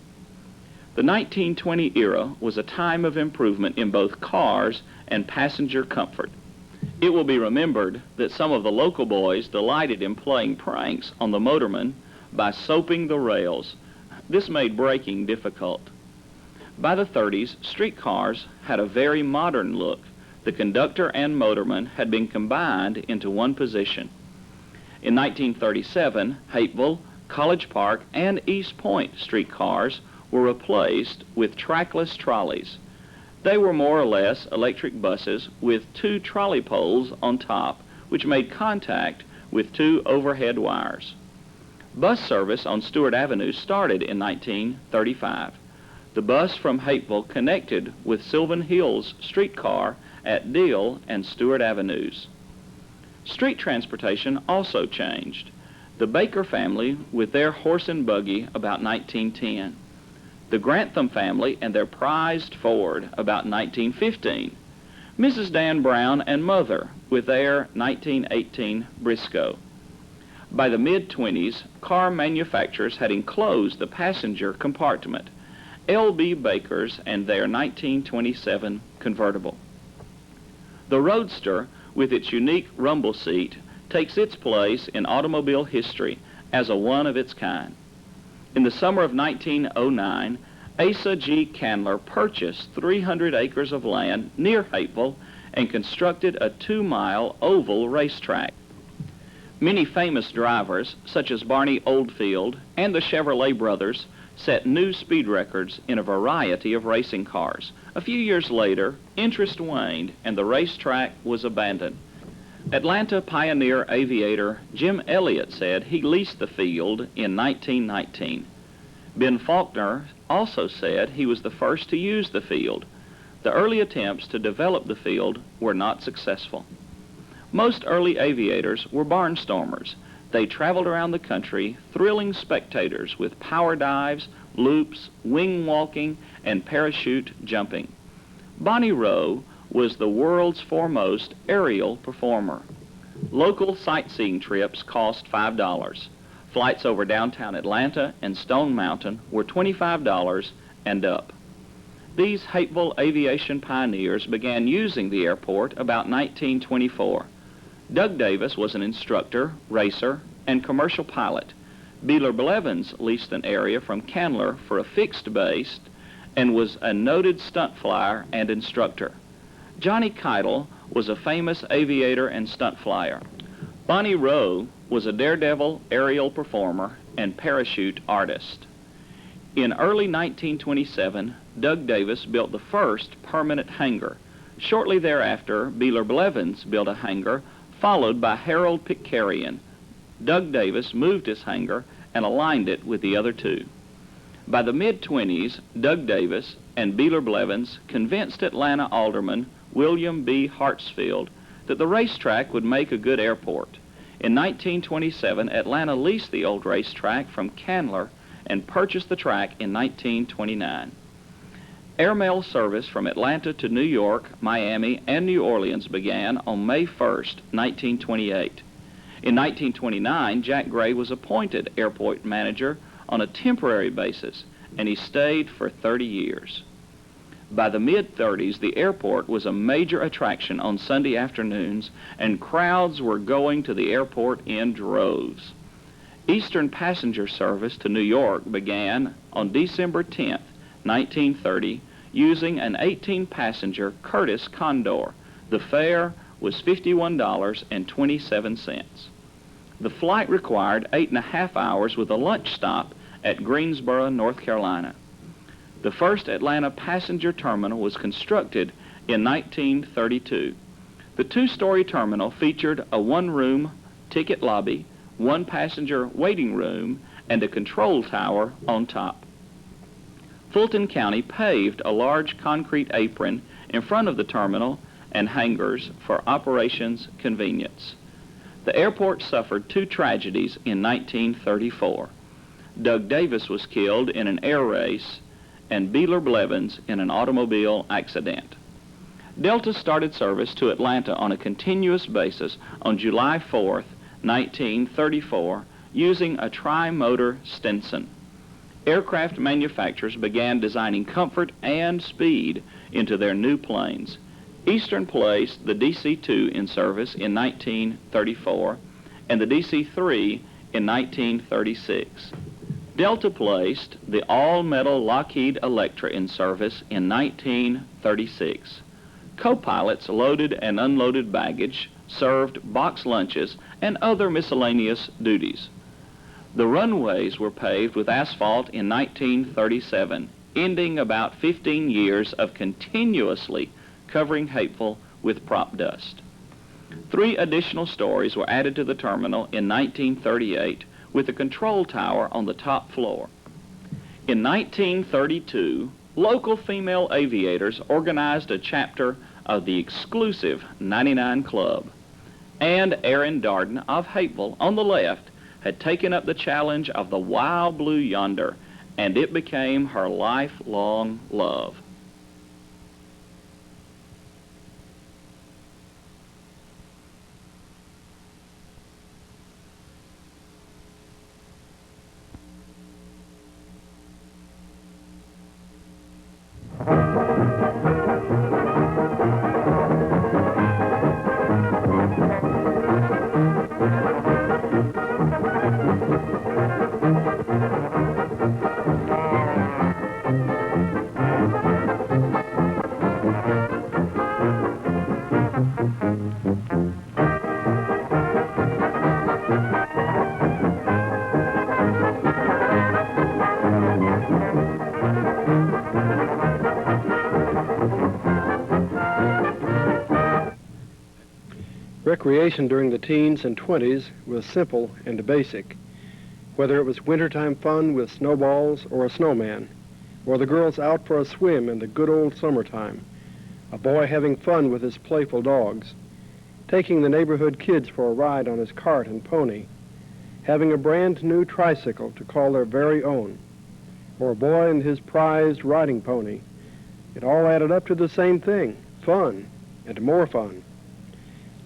The 1920 era was a time of improvement in both cars and passenger comfort. It will be remembered that some of the local boys delighted in playing pranks on the motorman by soaping the rails. This made braking difficult. By the 30s, streetcars had a very modern look. The conductor and motorman had been combined into one position. In 1937, Hapeville, College Park, and East Point streetcars were replaced with trackless trolleys. They were more or less electric buses with 2 trolley poles on top, which made contact with 2 overhead wires. Bus service on Stewart Avenue started in 1935. The bus from Hapeville connected with Sylvan Hills streetcar at Deal and Stewart Avenues. Street transportation also changed. The Baker family with their horse and buggy about 1910. The Grantham family and their prized Ford about 1915. Mrs. Dan Brown and Mother with their 1918 Briscoe. By the mid-20s, car manufacturers had enclosed the passenger compartment. L.B. Baker's and their 1927 convertible. The Roadster, with its unique rumble seat, takes its place in automobile history as a one of its kind. In the summer of 1909, Asa G. Candler purchased 300 acres of land near Hapeville and constructed a 2-mile oval racetrack. Many famous drivers, such as Barney Oldfield and the Chevrolet brothers, set new speed records in a variety of racing cars. A few years later, interest waned and the racetrack was abandoned. Atlanta pioneer aviator Jim Elliott said he leased the field in 1919. Ben Faulkner also said he was the first to use the field. The early attempts to develop the field were not successful. Most early aviators were barnstormers. They traveled around the country, thrilling spectators with power dives, loops, wing walking, and parachute jumping. Bonnie Rowe was the world's foremost aerial performer. Local sightseeing trips cost $5. Flights over downtown Atlanta and Stone Mountain were $25 and up. These Hapeville aviation pioneers began using the airport about 1924. Doug Davis was an instructor, racer, and commercial pilot. Beeler Blevins leased an area from Candler for a fixed base and was a noted stunt flyer and instructor. Johnny Keitel was a famous aviator and stunt flyer. Bonnie Rowe was a daredevil aerial performer and parachute artist. In early 1927, Doug Davis built the first permanent hangar. Shortly thereafter, Beeler Blevins built a hangar followed by Harold Pitcairn. Doug Davis moved his hangar and aligned it with the other two. By the mid-20s, Doug Davis and Beeler Blevins convinced Atlanta Alderman William B. Hartsfield that the racetrack would make a good airport. In 1927, Atlanta leased the old racetrack from Candler and purchased the track in 1929. Airmail service from Atlanta to New York, Miami, and New Orleans began on May 1st, 1928. In 1929, Jack Gray was appointed airport manager on a temporary basis, and he stayed for 30 years. By the mid-30s, the airport was a major attraction on Sunday afternoons, and crowds were going to the airport in droves. Eastern passenger service to New York began on December 10th, 1930, using an 18-passenger Curtiss Condor. The fare was $51.27. The flight required 8.5 hours with a lunch stop at Greensboro, North Carolina. The first Atlanta passenger terminal was constructed in 1932. The two-story terminal featured a one-room ticket lobby, one passenger waiting room, and a control tower on top. Fulton County paved a large concrete apron in front of the terminal and hangars for operations convenience. The airport suffered two tragedies in 1934. Doug Davis was killed in an air race, and Beeler Blevins in an automobile accident. Delta started service to Atlanta on a continuous basis on July 4th, 1934, using a tri-motor Stinson. Aircraft manufacturers began designing comfort and speed into their new planes. Eastern placed the DC-2 in service in 1934 and the DC-3 in 1936. Delta placed the all-metal Lockheed Electra in service in 1936. Co-pilots loaded and unloaded baggage, served box lunches, and other miscellaneous duties. The runways were paved with asphalt in 1937, ending about 15 years of continuously covering Hapeville with prop dust. 3 additional stories were added to the terminal in 1938 with a control tower on the top floor. In 1932, local female aviators organized a chapter of the exclusive 99 Club, and Erin Darden of Hapeville on the left had taken up the challenge of the Wild Blue Yonder, and it became her lifelong love. Recreation during the teens and 20s was simple and basic, whether it was wintertime fun with snowballs or a snowman, or the girls out for a swim in the good old summertime, a boy having fun with his playful dogs, taking the neighborhood kids for a ride on his cart and pony, having a brand new tricycle to call their very own, or a boy and his prized riding pony. It all added up to the same thing, fun and more fun.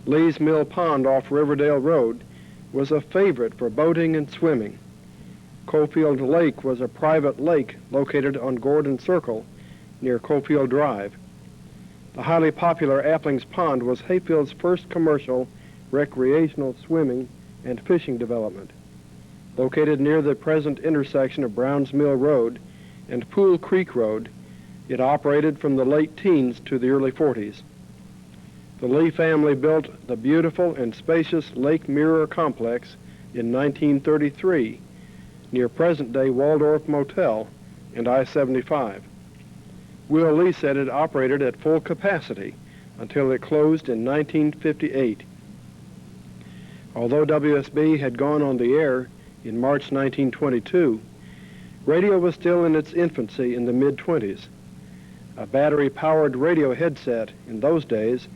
Lee's Mill Pond off Riverdale Road was a favorite for boating and swimming. Cofield Lake was a private lake located on Gordon Circle near Cofield Drive. The highly popular Applings Pond was Hapeville's first commercial recreational swimming and fishing development. Located near the present intersection of Browns Mill Road and Pool Creek Road, it operated from the late teens to the early 40s. The Lee family built the beautiful and spacious Lake Mirror Complex in 1933 near present-day Waldorf Motel and I-75. Will Lee said it operated at full capacity until it closed in 1958. Although WSB had gone on the air in March 1922, radio was still in its infancy in the mid-20s. A battery-powered radio headset in those days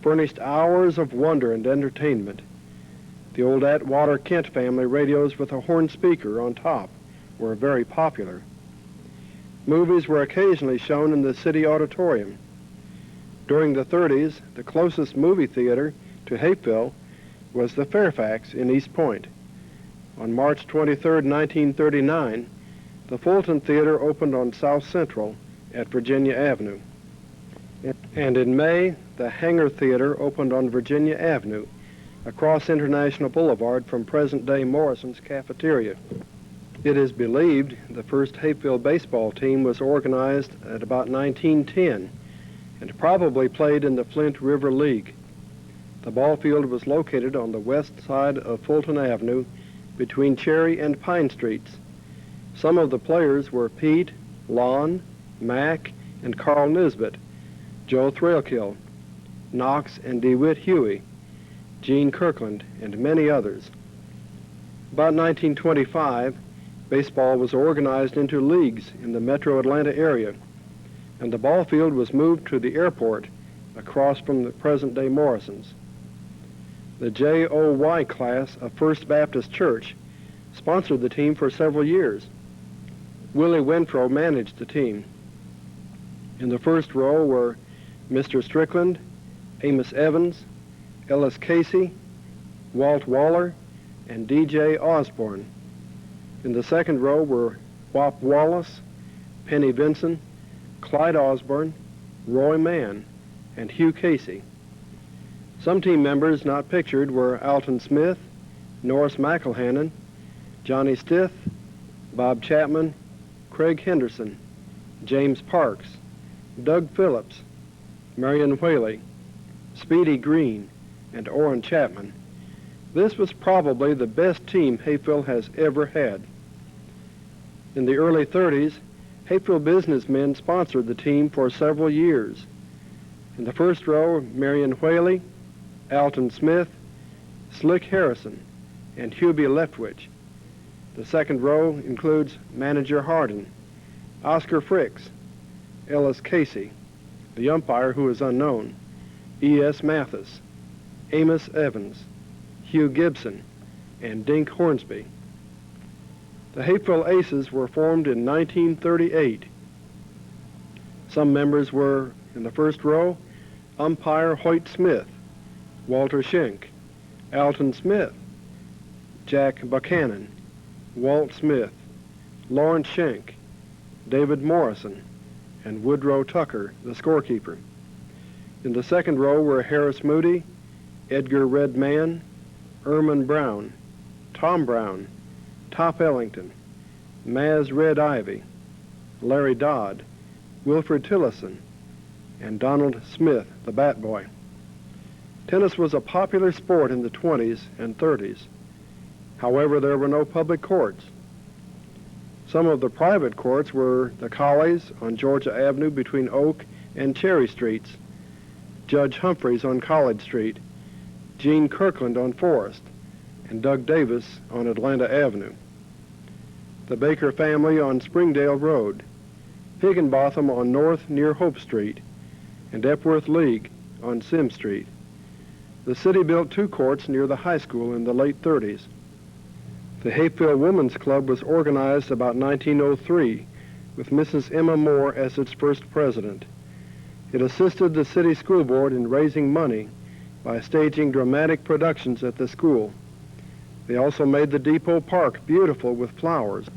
furnished hours of wonder and entertainment. The old Atwater Kent family radios with a horn speaker on top were very popular. Movies were occasionally shown in the city auditorium. During the 30s, the closest movie theater to Hapeville was the Fairfax in East Point. On March 23, 1939, the Fulton Theater opened on South Central at Virginia Avenue. And in May, the Hangar Theater opened on Virginia Avenue, across International Boulevard from present-day Morrison's cafeteria. It is believed the first Hapeville baseball team was organized at about 1910 and probably played in the Flint River League. The ball field was located on the west side of Fulton Avenue between Cherry and Pine Streets. Some of the players were Pete, Lon, Mack, and Carl Nisbet, Joe Thrailkill, Knox and DeWitt Huey, Gene Kirkland, and many others. About 1925, baseball was organized into leagues in the metro Atlanta area, and the ball field was moved to the airport across from the present-day Morrison's. The JOY class of First Baptist Church sponsored the team for several years. Willie Winfro managed the team. In the first row were Mr. Strickland, Amos Evans, Ellis Casey, Walt Waller, and D.J. Osborne. In the second row were Wop Wallace, Penny Vinson, Clyde Osborne, Roy Mann, and Hugh Casey. Some team members not pictured were Alton Smith, Norris McElhannon, Johnny Stith, Bob Chapman, Craig Henderson, James Parks, Doug Phillips, Marion Whaley, Speedy Green, and Orrin Chapman. This was probably the best team Hapeville has ever had. In the early 30s, Hapeville businessmen sponsored the team for several years. In the first row, Marion Whaley, Alton Smith, Slick Harrison, and Hubie Leftwich. The second row includes Manager Hardin, Oscar Fricks, Ellis Casey, the umpire who is unknown, E.S. Mathis, Amos Evans, Hugh Gibson, and Dink Hornsby. The Hapeville Aces were formed in 1938. Some members were, in the first row, umpire Hoyt Smith, Walter Schenck, Alton Smith, Jack Buchanan, Walt Smith, Lawrence Schenck, David Morrison, and Woodrow Tucker, the scorekeeper. In the second row were Harris Moody, Edgar Red Mann, Erman Brown, Tom Brown, Top Ellington, Maz Red Ivy, Larry Dodd, Wilfred Tillison, and Donald Smith, the bat boy. Tennis was a popular sport in the 20s and 30s. However, there were no public courts. Some of the private courts were the Collies on Georgia Avenue between Oak and Cherry Streets, Judge Humphreys on College Street, Gene Kirkland on Forest, and Doug Davis on Atlanta Avenue. The Baker family on Springdale Road, Higginbotham on North near Hope Street, and Epworth League on Sim Street. The city built 2 courts near the high school in the late 30s. The Hapeville Women's Club was organized about 1903 with Mrs. Emma Moore as its first president. It assisted the city school board in raising money by staging dramatic productions at the school. They also made the Depot Park beautiful with flowers.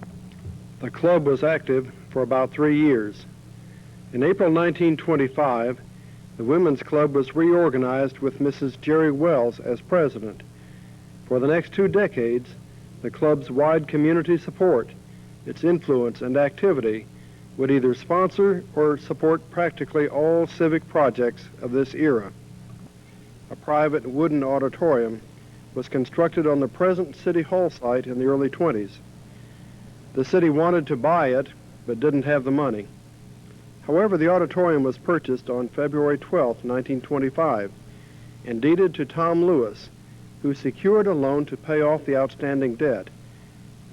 The club was active for about 3 years. In April 1925, the Women's Club was reorganized with Mrs. Jerry Wells as president. For the next 2 decades, the club's wide community support, its influence and activity, would either sponsor or support practically all civic projects of this era. A private wooden auditorium was constructed on the present City Hall site in the early 20s. The city wanted to buy it, but didn't have the money. However, the auditorium was purchased on February 12, 1925, and deeded to Tom Lewis, who secured a loan to pay off the outstanding debt.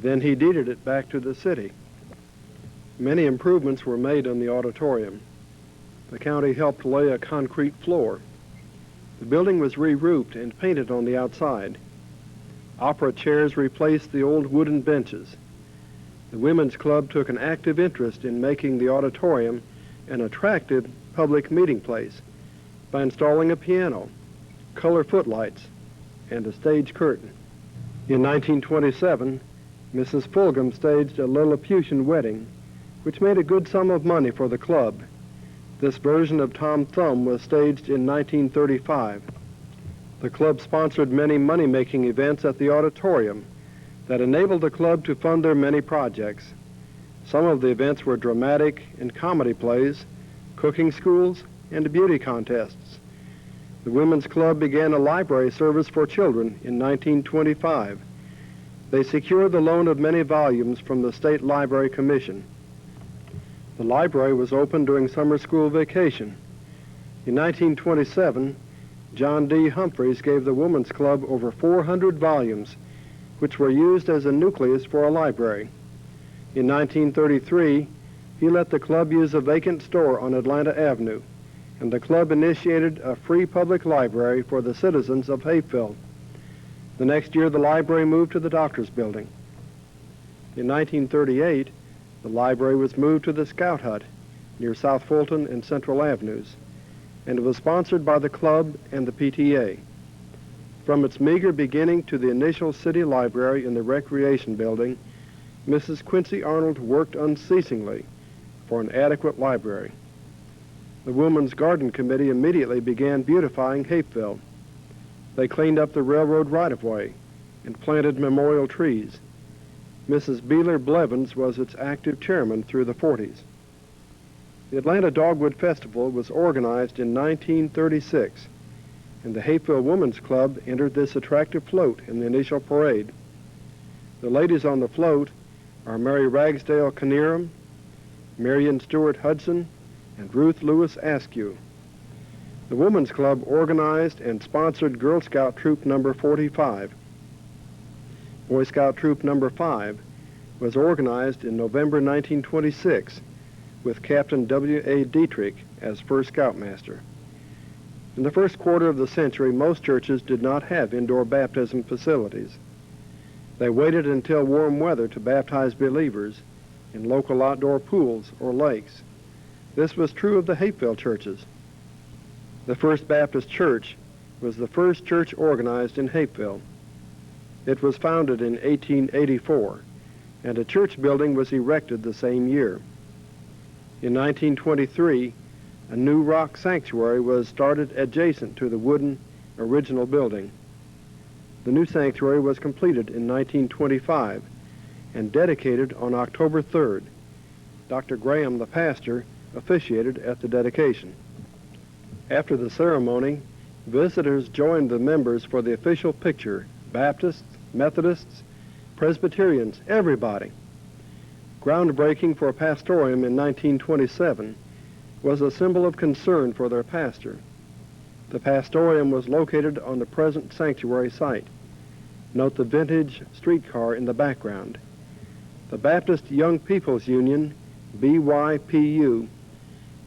Then he deeded it back to the city. Many improvements were made on the auditorium. The county helped lay a concrete floor. The building was re-roofed and painted on the outside. Opera chairs replaced the old wooden benches. The Women's Club took an active interest in making the auditorium an attractive public meeting place by installing a piano, color footlights, and a stage curtain. In 1927, Mrs. Fulgham staged a Lilliputian wedding, which made a good sum of money for the club. This version of Tom Thumb was staged in 1935. The club sponsored many money-making events at the auditorium that enabled the club to fund their many projects. Some of the events were dramatic and comedy plays, cooking schools, and beauty contests. The Women's Club began a library service for children in 1925. They secured the loan of many volumes from the State Library Commission. The library was open during summer school vacation. In 1927, John D. Humphreys gave the Women's Club over 400 volumes, which were used as a nucleus for a library. In 1933, he let the club use a vacant store on Atlanta Avenue, and the club initiated a free public library for the citizens of Hapeville. The next year, the library moved to the doctor's building. In 1938, the library was moved to the Scout Hut near South Fulton and Central Avenues, and it was sponsored by the club and the PTA. From its meager beginning to the initial city library in the Recreation Building, Mrs. Quincy Arnold worked unceasingly for an adequate library. The Women's Garden Committee immediately began beautifying Hapeville. They cleaned up the railroad right-of-way and planted memorial trees. Mrs. Beeler Blevins was its active chairman through the 40s. The Atlanta Dogwood Festival was organized in 1936, and the Hapeville Women's Club entered this attractive float in the initial parade. The ladies on the float are Mary Ragsdale Knierim, Marion Stewart Hudson, and Ruth Lewis Askew. The Women's Club organized and sponsored Girl Scout Troop Number 45. Boy Scout Troop Number 5 was organized in November 1926 with Captain W.A. Dietrich as first scoutmaster. In the first quarter of the century, most churches did not have indoor baptism facilities. They waited until warm weather to baptize believers in local outdoor pools or lakes. This was true of the Hapeville churches. The First Baptist Church was the first church organized in Hapeville. It was founded in 1884, and a church building was erected the same year. In 1923, a new rock sanctuary was started adjacent to the wooden original building. The new sanctuary was completed in 1925 and dedicated on October 3rd. Dr. Graham, the pastor, officiated at the dedication. After the ceremony, visitors joined the members for the official picture. Baptists, Methodists, Presbyterians, everybody. Groundbreaking for a pastorium in 1927 was a symbol of concern for their pastor. The pastorium was located on the present sanctuary site. Note the vintage streetcar in the background. The Baptist Young People's Union, BYPU,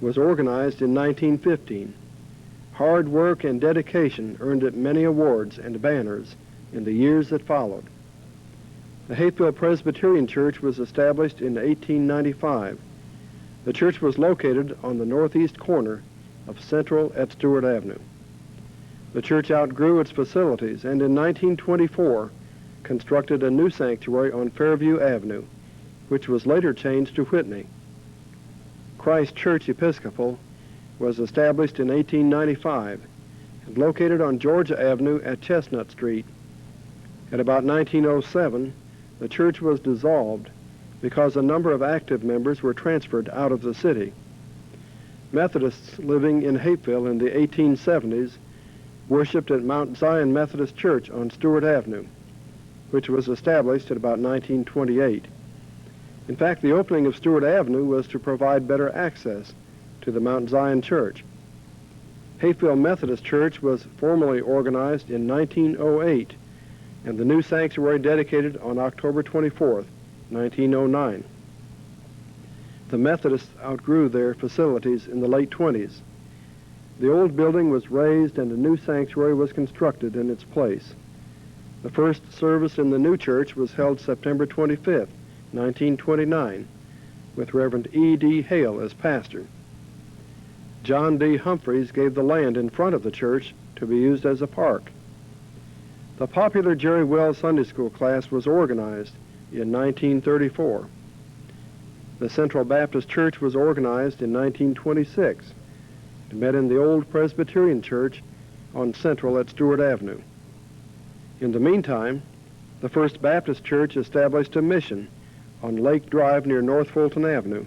was organized in 1915. Hard work and dedication earned it many awards and banners in the years that followed. The Hapeville Presbyterian Church was established in 1895. The church was located on the northeast corner of Central at Stewart Avenue. The church outgrew its facilities and in 1924 constructed a new sanctuary on Fairview Avenue, which was later changed to Whitney. Christ Church Episcopal was established in 1895 and located on Georgia Avenue at Chestnut Street. At about 1907, the church was dissolved because a number of active members were transferred out of the city. Methodists living in Hapeville in the 1870s worshiped at Mount Zion Methodist Church on Stewart Avenue, which was established at about 1928. In fact, the opening of Stewart Avenue was to provide better access to the Mount Zion Church. Hapeville Methodist Church was formally organized in 1908, and the new sanctuary dedicated on October 24th, 1909. The Methodists outgrew their facilities in the late 20s. The old building was razed and a new sanctuary was constructed in its place. The first service in the new church was held September 25th, 1929, with Reverend E.D. Hale as pastor. John D. Humphreys gave the land in front of the church to be used as a park. The popular Jerry Wells Sunday School class was organized in 1934. The Central Baptist Church was organized in 1926 and met in the old Presbyterian Church on Central at Stewart Avenue. In the meantime, the First Baptist Church established a mission on Lake Drive near North Fulton Avenue.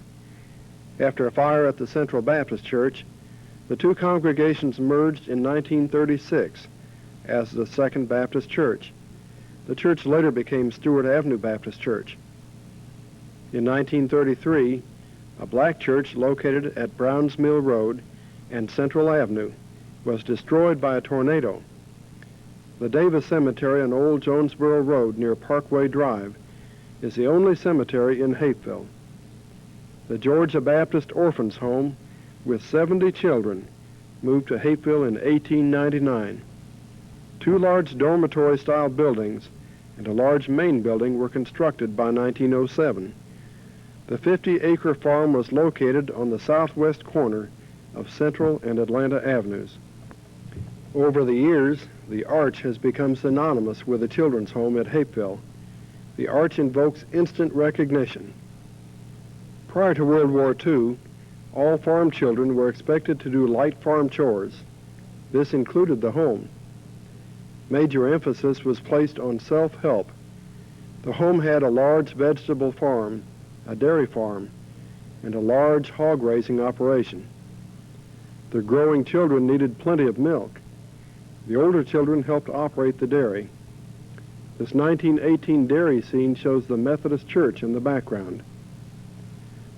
After a fire at the Central Baptist Church, the two congregations merged in 1936 as the Second Baptist Church. The church later became Stewart Avenue Baptist Church. In 1933, a black church located at Browns Mill Road and Central Avenue was destroyed by a tornado. The Davis Cemetery on Old Jonesboro Road near Parkway Drive is the only cemetery in Hapeville. The Georgia Baptist Orphans Home with 70 children moved to Hapeville in 1899. Two large dormitory-style buildings and a large main building were constructed by 1907. The 50-acre farm was located on the southwest corner of Central and Atlanta Avenues. Over the years, the arch has become synonymous with the children's home at Hapeville. The arch invokes instant recognition. Prior to World War II, all farm children were expected to do light farm chores. This included the home. Major emphasis was placed on self-help. The home had a large vegetable farm, a dairy farm, and a large hog raising operation. The growing children needed plenty of milk. The older children helped operate the dairy. This 1918 dairy scene shows the Methodist Church in the background.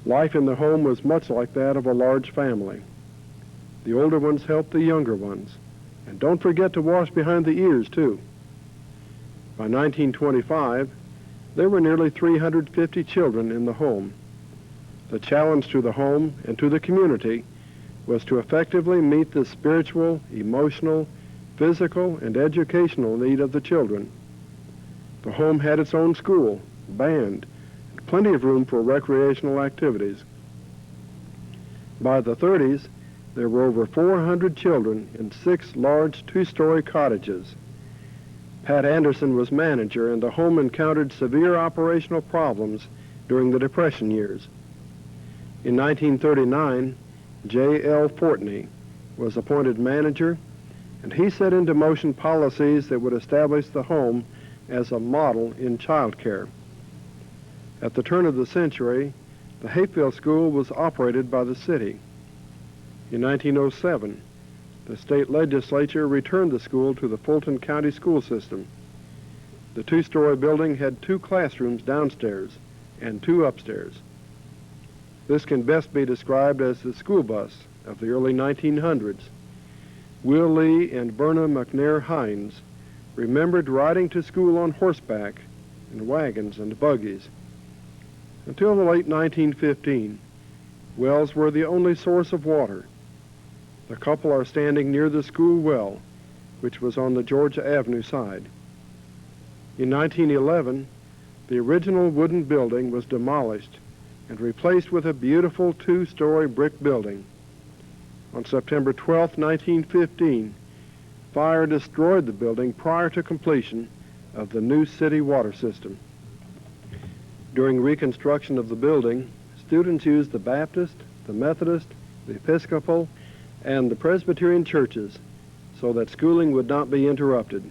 Life in the home was much like that of a large family. The older ones helped the younger ones. And don't forget to wash behind the ears, too. By 1925, there were nearly 350 children in the home. The challenge to the home and to the community was to effectively meet the spiritual, emotional, physical, and educational need of the children. The home had its own school, band, and plenty of room for recreational activities. By the 30s, there were over 400 children in 6 large two-story cottages. Pat Anderson was manager, and the home encountered severe operational problems during the Depression years. In 1939, J.L. Fortney was appointed manager, and he set into motion policies that would establish the home as a model in child care. At the turn of the century, the Hapeville School was operated by the city. In 1907, the state legislature returned the school to the Fulton County school system. The two-story building had 2 classrooms downstairs and 2 upstairs. This can best be described as the school bus of the early 1900s. Will Lee and Berna McNair Hines remembered riding to school on horseback in wagons and buggies. Until the late 1915, wells were the only source of water. The couple are standing near the school well, which was on the Georgia Avenue side. In 1911, the original wooden building was demolished and replaced with a beautiful 2-story brick building. On September 12, 1915, fire destroyed the building prior to completion of the new city water system. During reconstruction of the building, students used the Baptist, the Methodist, the Episcopal, and the Presbyterian churches so that schooling would not be interrupted.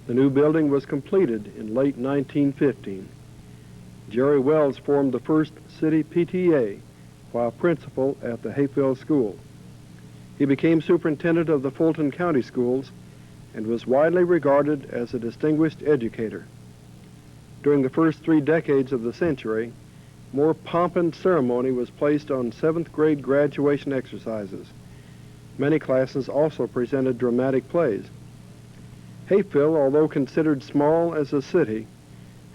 The new building was completed in late 1915. Jerry Wells formed the first city PTA while principal at the Hapeville School. He became superintendent of the Fulton County Schools and was widely regarded as a distinguished educator. During the first 3 decades of the century, more pomp and ceremony was placed on 7th grade graduation exercises. Many classes also presented dramatic plays. Hapeville, although considered small as a city,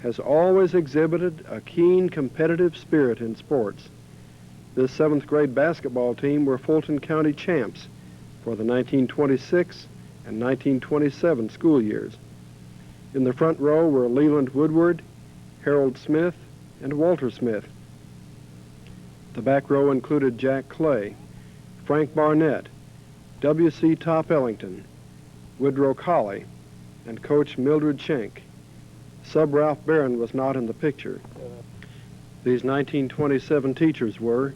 has always exhibited a keen competitive spirit in sports. This 7th grade basketball team were Fulton County champs for the 1926 and 1927 school years. In the front row were Leland Woodward, Harold Smith, and Walter Smith. The back row included Jack Clay, Frank Barnett, W.C. Top Ellington, Woodrow Colley, and Coach Mildred Schenck. Sub Ralph Barron was not in the picture. These 1927 teachers were,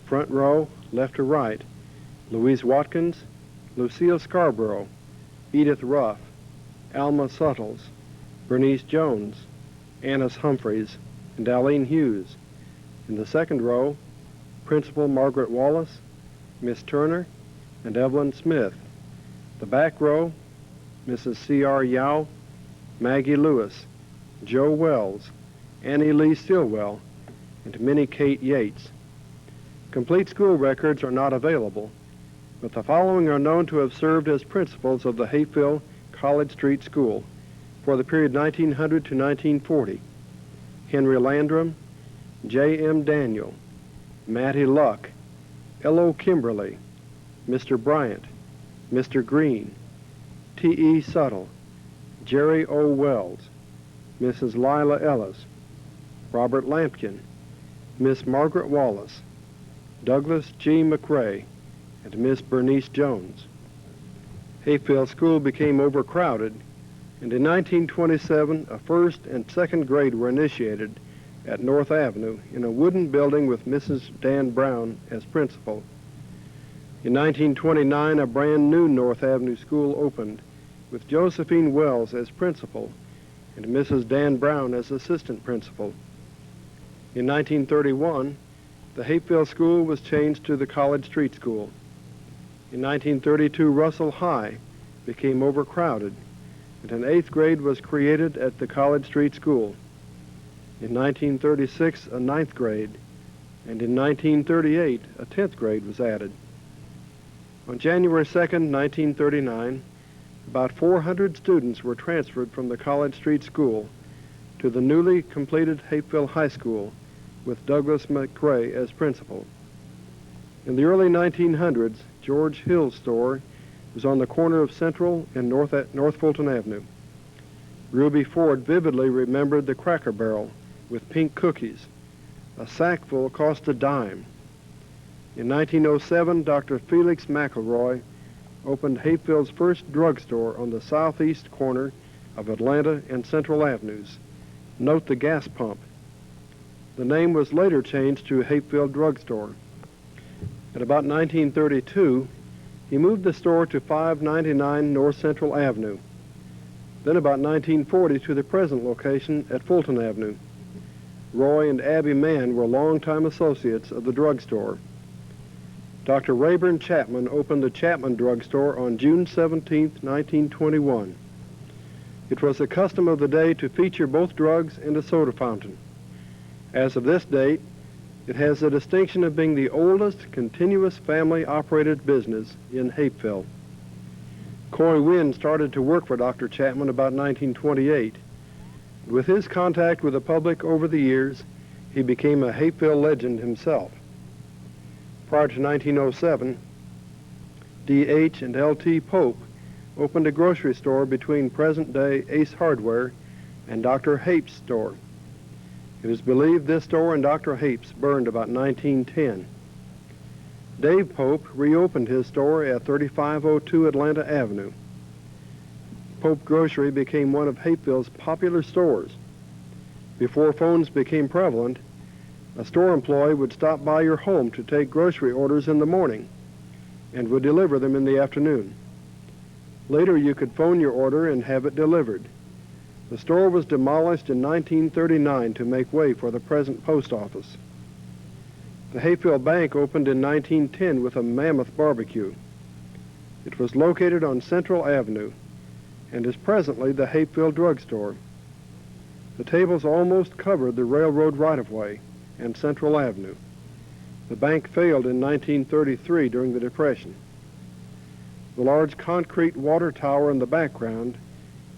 front row, left to right, Louise Watkins, Lucille Scarborough, Edith Ruff, Alma Suttles, Bernice Jones, Annis Humphreys, and Aline Hughes. In the second row, Principal Margaret Wallace, Miss Turner, and Evelyn Smith. The back row, Mrs. C.R. Yao, Maggie Lewis, Joe Wells, Annie Lee Stillwell, and Minnie Kate Yates. Complete school records are not available, but the following are known to have served as principals of the Hapeville College Street School for the period 1900 to 1940. Henry Landrum, J.M. Daniel, Mattie Luck, L.O. Kimberly, Mr. Bryant, Mr. Green, T.E. Suttle, Jerry O. Wells, Mrs. Lila Ellis, Robert Lampkin, Miss Margaret Wallace, Douglas G. McRae, and Miss Bernice Jones. Hapeville School became overcrowded, and in 1927 a first and second grade were initiated at North Avenue in a wooden building with Mrs. Dan Brown as principal. In 1929, a brand new North Avenue school opened with Josephine Wells as principal and Mrs. Dan Brown as assistant principal. In 1931, the Hapeville School was changed to the College Street School. In 1932, Russell High became overcrowded, and an 8th grade was created at the College Street School. In 1936, a 9th grade, and in 1938, a 10th grade was added. On January 2nd, 1939, about 400 students were transferred from the College Street School to the newly completed Hapeville High School with Douglas McRae as principal. In the early 1900s, George Hill's store was on the corner of Central and North Fulton Avenue. Ruby Ford vividly remembered the Cracker Barrel with pink cookies. A sackful cost a dime. In 1907, Dr. Felix McElroy opened Hapeville's first drugstore on the southeast corner of Atlanta and Central Avenues. Note the gas pump. The name was later changed to Hapeville Drugstore. At about 1932, he moved the store to 599 North Central Avenue. Then about 1940 to the present location at Fulton Avenue. Roy and Abby Mann were longtime associates of the drugstore. Dr. Rayburn Chapman opened the Chapman Drugstore on June 17, 1921. It was the custom of the day to feature both drugs and a soda fountain. As of this date, it has the distinction of being the oldest continuous family-operated business in Hapeville. Coy Wynn started to work for Dr. Chapman about 1928. With his contact with the public over the years, he became a Hapeville legend himself. Prior to 1907, D.H. and L.T. Pope opened a grocery store between present-day Ace Hardware and Dr. Hape's store. It is believed this store and Dr. Hape's burned about 1910. Dave Pope reopened his store at 3502 Atlanta Avenue. Pope Grocery became one of Hapeville's popular stores. Before phones became prevalent, a store employee would stop by your home to take grocery orders in the morning and would deliver them in the afternoon. Later, you could phone your order and have it delivered. The store was demolished in 1939 to make way for the present post office. The Hapeville Bank opened in 1910 with a mammoth barbecue. It was located on Central Avenue and is presently the Hapeville Drugstore. The tables almost covered the railroad right-of-way and Central Avenue. The bank failed in 1933 during the Depression. The large concrete water tower in the background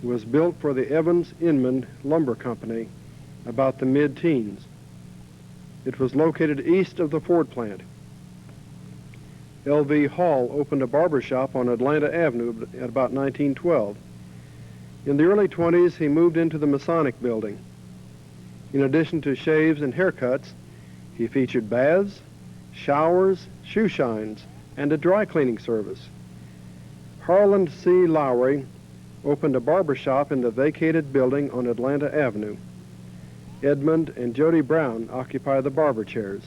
was built for the Evans Inman Lumber Company about the mid-teens. It was located east of the Ford plant. L.V. Hall opened a barber shop on Atlanta Avenue at about 1912. In the early 20s, he moved into the Masonic building. In addition to shaves and haircuts, he featured baths, showers, shoe shines, and a dry cleaning service. Harland C. Lowry opened a barber shop in the vacated building on Atlanta Avenue. Edmund and Jody Brown occupy the barber chairs.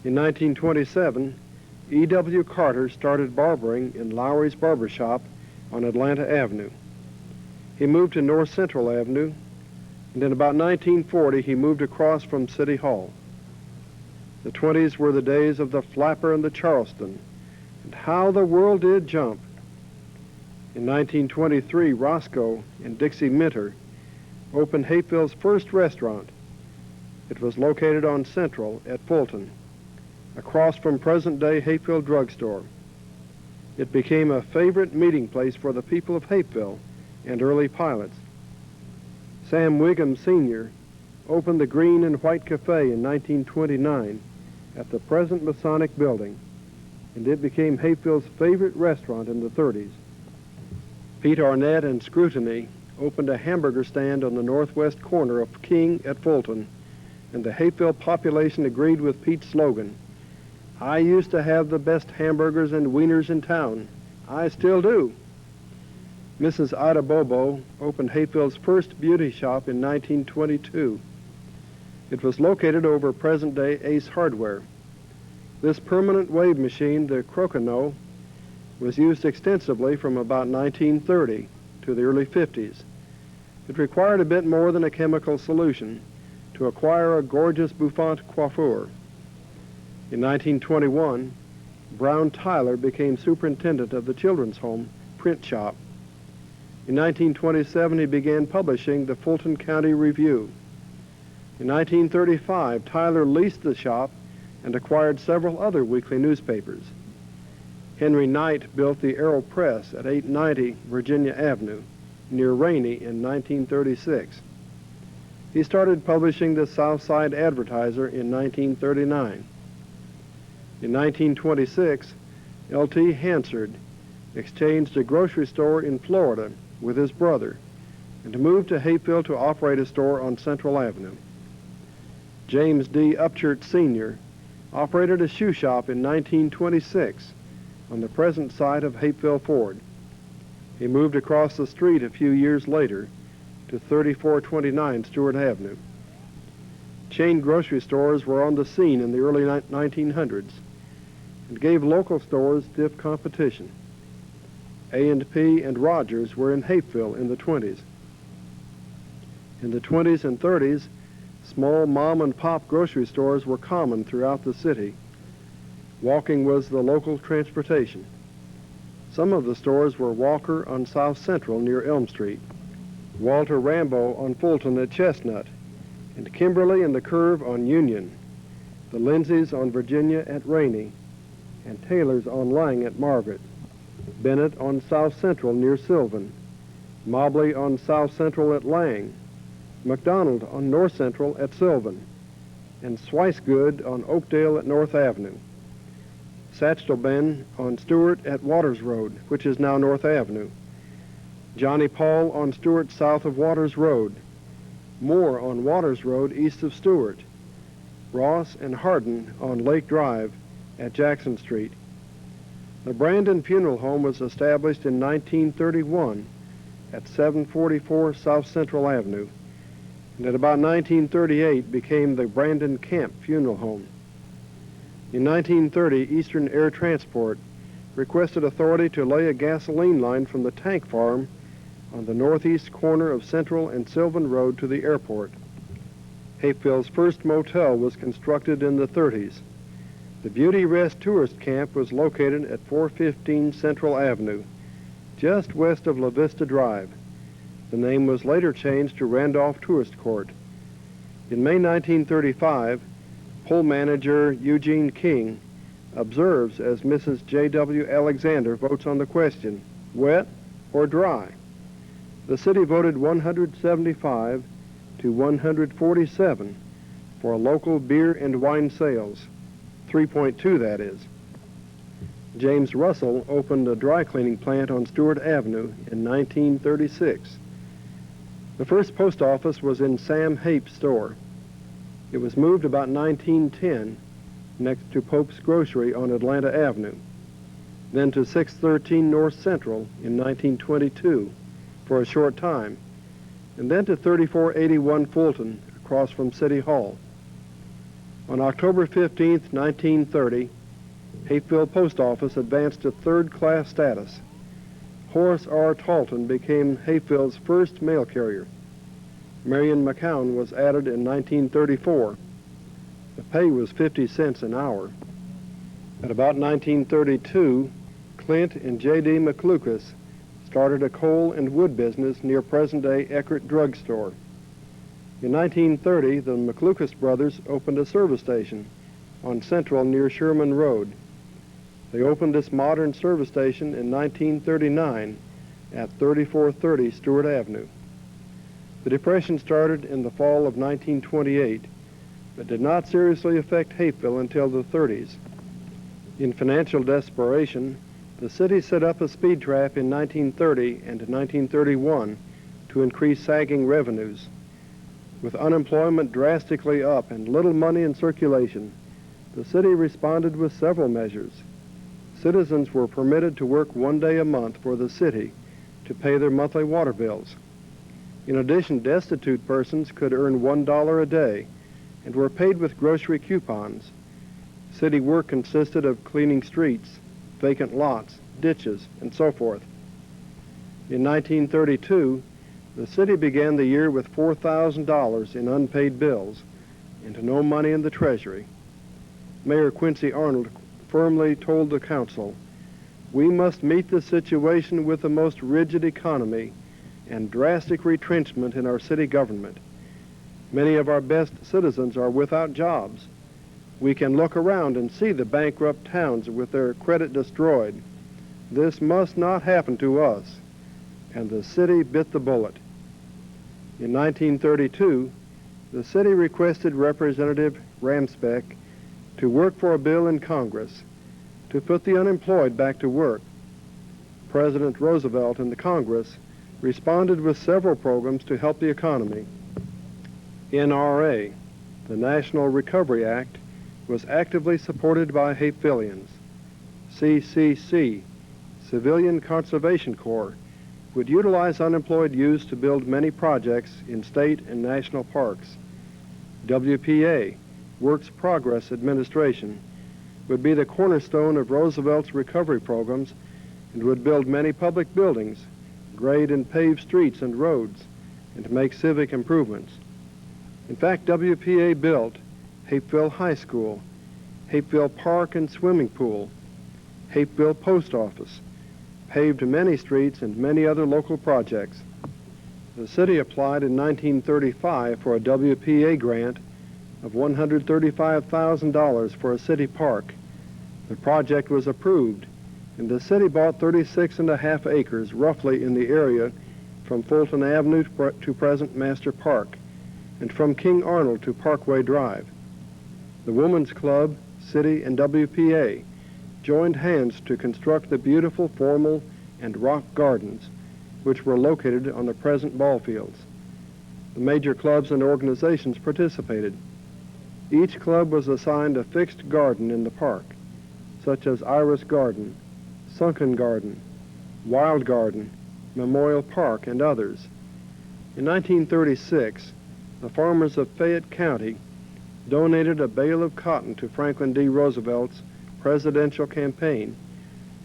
In 1927, E.W. Carter started barbering in Lowry's barber shop on Atlanta Avenue. He moved to North Central Avenue, and in about 1940, he moved across from City Hall. The 20s were the days of the flapper and the Charleston, and how the world did jump. In 1923, Roscoe and Dixie Minter opened Hapeville's first restaurant. It was located on Central at Fulton, across from present-day Hapeville Drugstore. It became a favorite meeting place for the people of Hapeville and early pilots. Sam Wiggum Sr. opened the Green and White Cafe in 1929 at the present Masonic building, and it became Hapeville's favorite restaurant in the 30s. Pete Arnett and Scrutiny opened a hamburger stand on the northwest corner of King at Fulton, and the Hapeville population agreed with Pete's slogan, "I used to have the best hamburgers and wieners in town. I still do." Mrs. Ida Bobo opened Hapeville's first beauty shop in 1922. It was located over present-day Ace Hardware. This permanent wave machine, the Crokinole, was used extensively from about 1930 to the early 50s. It required a bit more than a chemical solution to acquire a gorgeous bouffant coiffure. In 1921, Brown Tyler became superintendent of the children's home print shop. In 1927, he began publishing the Fulton County Review. In 1935, Tyler leased the shop and acquired several other weekly newspapers. Henry Knight built the Arrow Press at 890 Virginia Avenue, near Rainey, in 1936. He started publishing the Southside Advertiser in 1939. In 1926, L.T. Hansard exchanged a grocery store in Florida with his brother and moved to Hapeville to operate a store on Central Avenue. James D. Upchurch Sr. operated a shoe shop in 1926 on the present site of Hapeville Ford. He moved across the street a few years later to 3429 Stewart Avenue. Chain grocery stores were on the scene in the early 1900s and gave local stores stiff competition. A&P and Rogers were in Hapeville in the 20s. In the 20s and 30s, small mom-and-pop grocery stores were common throughout the city. Walking was the local transportation. Some of the stores were Walker on South Central near Elm Street, Walter Rambo on Fulton at Chestnut, and Kimberly and the Curve on Union, the Lindsays on Virginia at Rainey, and Taylor's on Lang at Margaret, Bennett on South Central near Sylvan, Mobley on South Central at Lang, McDonald on North Central at Sylvan, and Swicegood on Oakdale at North Avenue. Satchel on Stewart at Waters Road, which is now North Avenue. Johnny Paul on Stewart south of Waters Road. Moore on Waters Road east of Stewart. Ross and Hardin on Lake Drive at Jackson Street. The Brandon Funeral Home was established in 1931 at 744 South Central Avenue, and at about 1938 became the Brandon Camp Funeral Home. In 1930, Eastern Air Transport requested authority to lay a gasoline line from the tank farm on the northeast corner of Central and Sylvan Road to the airport. Hapeville's first motel was constructed in the 30s. The Beauty Rest Tourist Camp was located at 415 Central Avenue, just west of La Vista Drive. The name was later changed to Randolph Tourist Court. In May 1935, pool manager Eugene King observes as Mrs. J.W. Alexander votes on the question, wet or dry. The city voted 175 to 147 for local beer and wine sales, 3.2 that is. James Russell opened a dry cleaning plant on Stewart Avenue in 1936. The first post office was in Sam Hape's store. It was moved about 1910 next to Pope's Grocery on Atlanta Avenue, then to 613 North Central in 1922 for a short time, and then to 3481 Fulton across from City Hall. On October 15, 1930, Hapeville Post Office advanced to third-class status. Horace R. Talton became Hapeville's first mail carrier. Marion McCown was added in 1934. The pay was 50 cents an hour. At about 1932, Clint and J.D. McLucas started a coal and wood business near present-day Eckert Drug Store. In 1930, the McLucas brothers opened a service station on Central near Sherman Road. They opened this modern service station in 1939 at 3430 Stewart Avenue. The Depression started in the fall of 1928, but did not seriously affect Hapeville until the 30s. In financial desperation, the city set up a speed trap in 1930 and 1931 to increase sagging revenues. With unemployment drastically up and little money in circulation, the city responded with several measures. Citizens were permitted to work 1 day a month for the city to pay their monthly water bills. In addition, destitute persons could earn $1 a day and were paid with grocery coupons. City work consisted of cleaning streets, vacant lots, ditches, and so forth. In 1932, the city began the year with $4,000 in unpaid bills and no money in the treasury. Mayor Quincy Arnold firmly told the council, "We must meet the situation with the most rigid economy and drastic retrenchment in our city government. Many of our best citizens are without jobs. We can look around and see the bankrupt towns with their credit destroyed. This must not happen to us." And the city bit the bullet. In 1932, the city requested Representative Ramspeck to work for a bill in Congress to put the unemployed back to work. President Roosevelt and the Congress responded with several programs to help the economy. NRA, the National Recovery Act, was actively supported by Hapevillians. CCC, Civilian Conservation Corps, would utilize unemployed youth to build many projects in state and national parks. WPA, Works Progress Administration, would be the cornerstone of Roosevelt's recovery programs and would build many public buildings, grade and pave streets and roads, and make civic improvements. In fact, WPA built Hapeville High School, Hapeville Park and Swimming Pool, Hapeville Post Office, paved many streets and many other local projects. The city applied in 1935 for a WPA grant of $135,000 for a city park. The project was approved, and the city bought 36.5 acres roughly in the area from Fulton Avenue to present Master Park, and from King Arnold to Parkway Drive. The Women's Club, City, and WPA joined hands to construct the beautiful formal and rock gardens, which were located on the present ball fields. The major clubs and organizations participated. Each club was assigned a fixed garden in the park, such as Iris Garden, Sunken Garden, Wild Garden, Memorial Park, and others. In 1936, the farmers of Fayette County donated a bale of cotton to Franklin D. Roosevelt's presidential campaign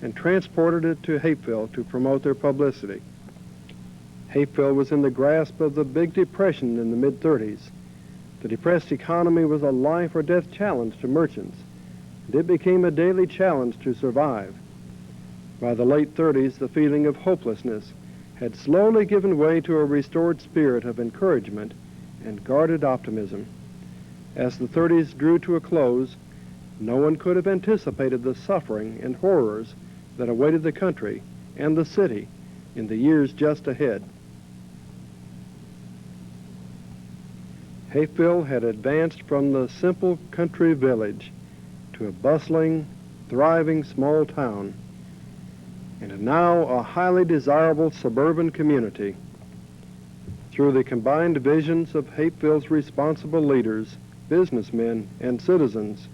and transported it to Hapeville to promote their publicity. Hapeville was in the grasp of the Big Depression in the mid-30s. The depressed economy was a life or death challenge to merchants, and it became a daily challenge to survive. By the late 30s, the feeling of hopelessness had slowly given way to a restored spirit of encouragement and guarded optimism. As the 30s drew to a close, No one could have anticipated the suffering and horrors that awaited the country and the city in the years just ahead. Hapeville had advanced from the simple country village to a bustling, thriving small town, and now a highly desirable suburban community. Through the combined visions of Hapeville's responsible leaders, businessmen, and citizens,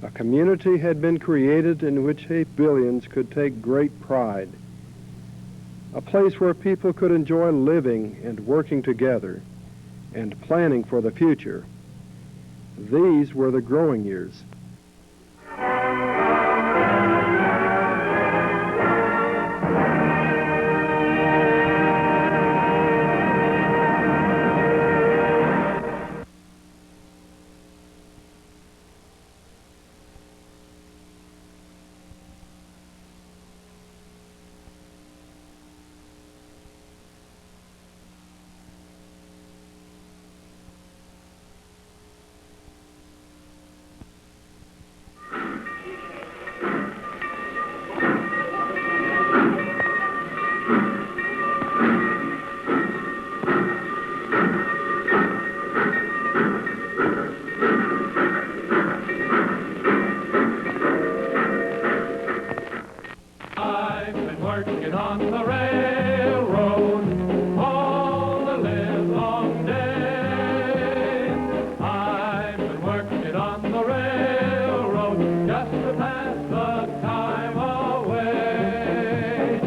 a community had been created in which Hapevillians could take great pride. A place where people could enjoy living and working together and planning for the future. These were the growing years. Working on the railroad all the livelong day. I've been working on the railroad just to pass the time away.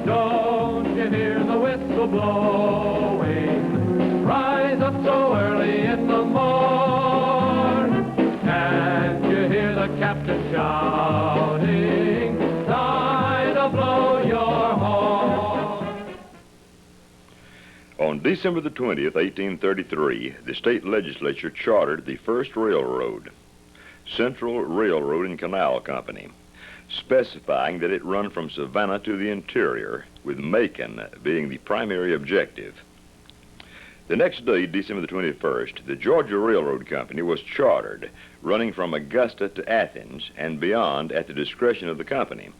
Don't you hear the whistle blowing? Rise up so early in the morn. Can't you hear the captain shouting? Time to blow your horn. On December the 20th, 1833, the state legislature chartered the first railroad, Central Railroad and Canal Company, specifying that it run from Savannah to the interior, with Macon being the primary objective. The next day, December the 21st, the Georgia Railroad Company was chartered, running from Augusta to Athens and beyond at the discretion of the company.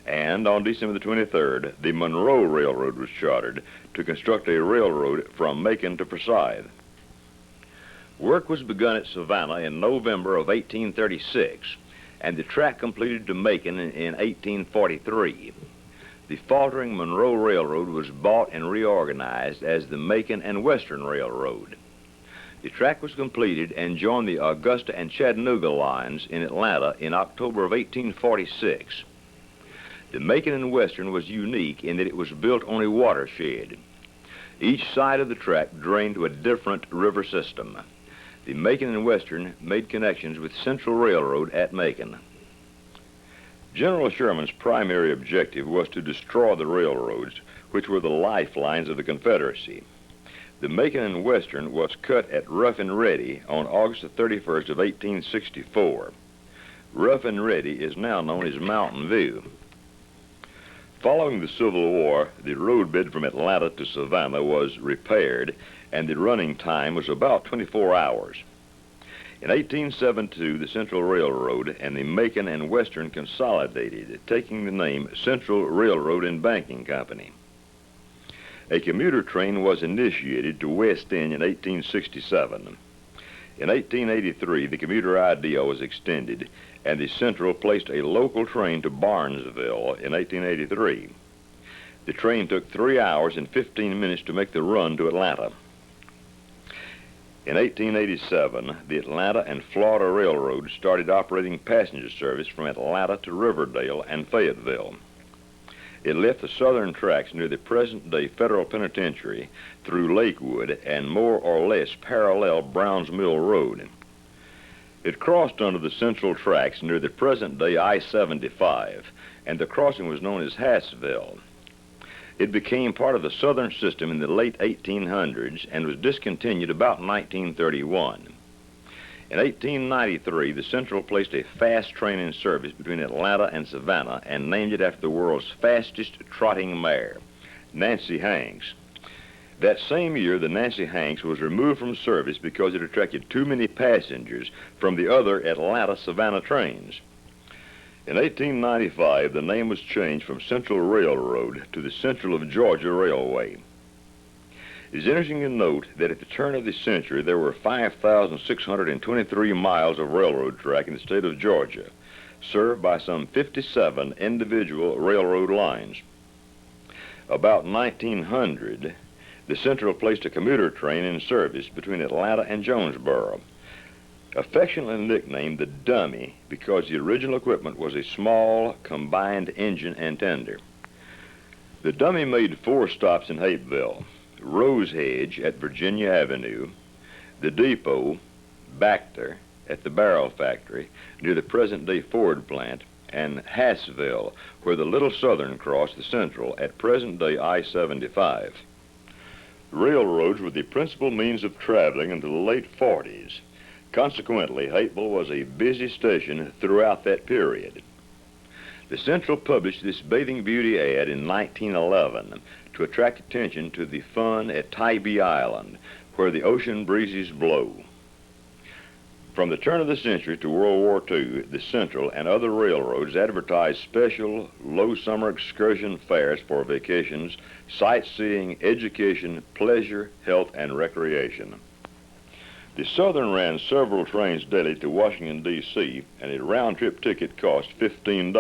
And on December the 23rd, the Monroe Railroad was chartered to construct a railroad from Macon to Forsyth. Work was begun at Savannah in November of 1836, and the track completed to Macon in 1843. The faltering Monroe Railroad was bought and reorganized as the Macon and Western Railroad. The track was completed and joined the Augusta and Chattanooga lines in Atlanta in October of 1846. The Macon and Western was unique in that it was built on a watershed. Each side of the track drained to a different river system. The Macon and Western made connections with Central Railroad at Macon. General Sherman's primary objective was to destroy the railroads, which were the lifelines of the Confederacy. The Macon and Western was cut at Rough and Ready on August the 31st of 1864. Rough and Ready is now known as Mountain View. Following the Civil War, the road bed from Atlanta to Savannah was repaired, and the running time was about 24 hours. In 1872, the Central Railroad and the Macon and Western consolidated, taking the name Central Railroad and Banking Company. A commuter train was initiated to West End in 1867. In 1883, the commuter idea was extended, and the Central placed a local train to Barnesville in 1883. The train took 3 hours and 15 minutes to make the run to Atlanta. In 1887, the Atlanta and Florida Railroad started operating passenger service from Atlanta to Riverdale and Fayetteville. It left the southern tracks near the present-day Federal Penitentiary through Lakewood and more or less parallel Browns Mill Road. It crossed under the central tracks near the present-day I-75, and the crossing was known as Hassville. It became part of the southern system in the late 1800s and was discontinued about 1931. In 1893, the Central placed a fast train in service between Atlanta and Savannah and named it after the world's fastest trotting mare, Nancy Hanks. That same year, the Nancy Hanks was removed from service because it attracted too many passengers from the other Atlanta-Savannah trains. In 1895, the name was changed from Central Railroad to the Central of Georgia Railway. It's interesting to note that at the turn of the century, there were 5,623 miles of railroad track in the state of Georgia, served by some 57 individual railroad lines. About 1900, the Central placed a commuter train in service between Atlanta and Jonesboro, affectionately nicknamed the Dummy because the original equipment was a small combined engine and tender. The Dummy made 4 stops in Hapeville: Rose Hedge at Virginia Avenue, the Depot, Bacter at the Barrel Factory near the present-day Ford plant, and Hassville, where the Little Southern crossed the Central at present-day I-75. Railroads were the principal means of traveling until the late 40s. Consequently, Hapeville was a busy station throughout that period. The Central published this bathing beauty ad in 1911 to attract attention to the fun at Tybee Island, where the ocean breezes blow. From the turn of the century to World War II, the Central and other railroads advertised special low summer excursion fares for vacations, sightseeing, education, pleasure, health, and recreation. The Southern ran several trains daily to Washington, D.C., and a round-trip ticket cost $15.